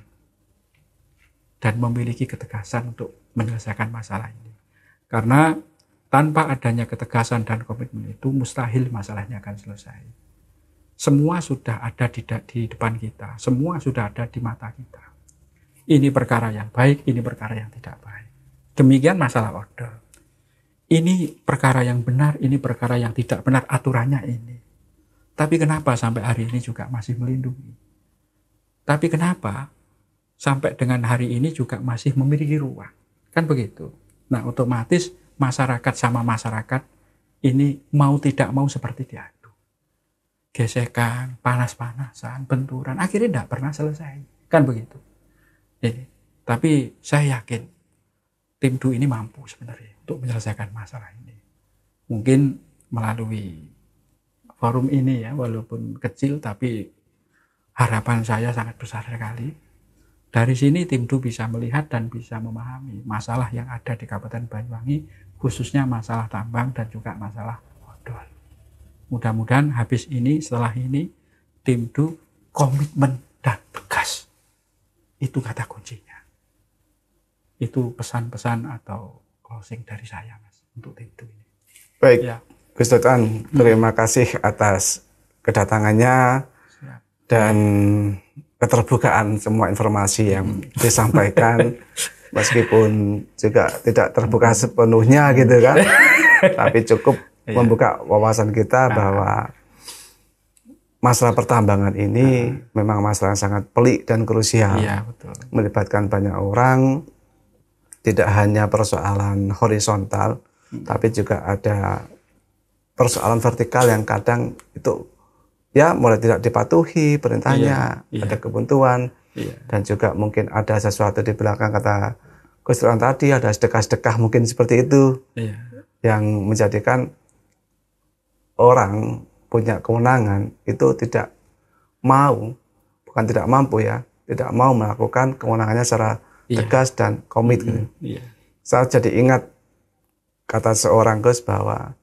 Speaker 2: dan memiliki ketegasan untuk menyelesaikan masalah ini. Karena tanpa adanya ketegasan dan komitmen itu mustahil masalahnya akan selesai. Semua sudah ada di depan kita, semua sudah ada di mata kita. Ini perkara yang baik, ini perkara yang tidak baik. Demikian masalah order. Ini perkara yang benar, ini perkara yang tidak benar, aturannya ini. Tapi kenapa sampai hari ini juga masih melindungi? Tapi kenapa sampai dengan hari ini juga masih memiliki ruang? Kan begitu. Nah, otomatis masyarakat sama masyarakat ini mau tidak mau seperti diadu. Gesekan, panas-panasan, benturan, akhirnya tidak pernah selesai. Kan begitu. Tapi saya yakin
Speaker 1: tim Du ini mampu sebenarnya untuk menyelesaikan masalah ini. Mungkin melalui forum ini ya, walaupun kecil tapi harapan saya sangat besar sekali. Dari sini tim Du bisa melihat dan bisa memahami masalah yang ada di Kabupaten Banyuwangi, khususnya masalah tambang dan juga masalah odol. Mudah-mudahan habis ini, setelah ini, tim Du komitmen dan tegas. Itu kata kuncinya. Itu pesan-pesan atau closing dari saya, Mas, untuk tim Du ini.
Speaker 2: Baik,
Speaker 1: Ya.
Speaker 2: Gus Tutan, terima kasih atas kedatangannya dan keterbukaan semua informasi yang disampaikan, meskipun juga tidak terbuka sepenuhnya gitu kan, tapi cukup membuka wawasan kita bahwa masalah pertambangan ini memang masalah yang sangat pelik dan krusial,
Speaker 1: Betul.
Speaker 2: melibatkan banyak orang, tidak hanya persoalan horizontal, tapi juga ada persoalan vertikal yang kadang itu ya mulai tidak dipatuhi perintahnya, ada kebuntuan, dan juga mungkin ada sesuatu di belakang, kata Gus Tutan tadi, ada sedekah-sedekah mungkin seperti itu, yang menjadikan orang punya kewenangan itu tidak mau, bukan tidak mampu ya, tidak mau melakukan kewenangannya secara tegas dan komit. Saya jadi ingat kata seorang Gus bahwa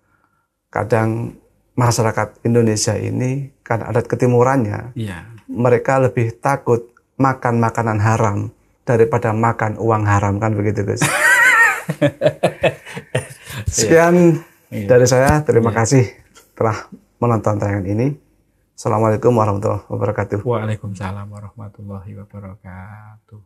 Speaker 2: kadang masyarakat Indonesia ini kan adat ketimurannya, mereka lebih takut makan makanan haram daripada makan uang haram, kan begitu Gus. Sekian dari saya, terima kasih telah menonton tayangan ini. Assalamualaikum warahmatullahi wabarakatuh.
Speaker 1: Waalaikumsalam warahmatullahi wabarakatuh.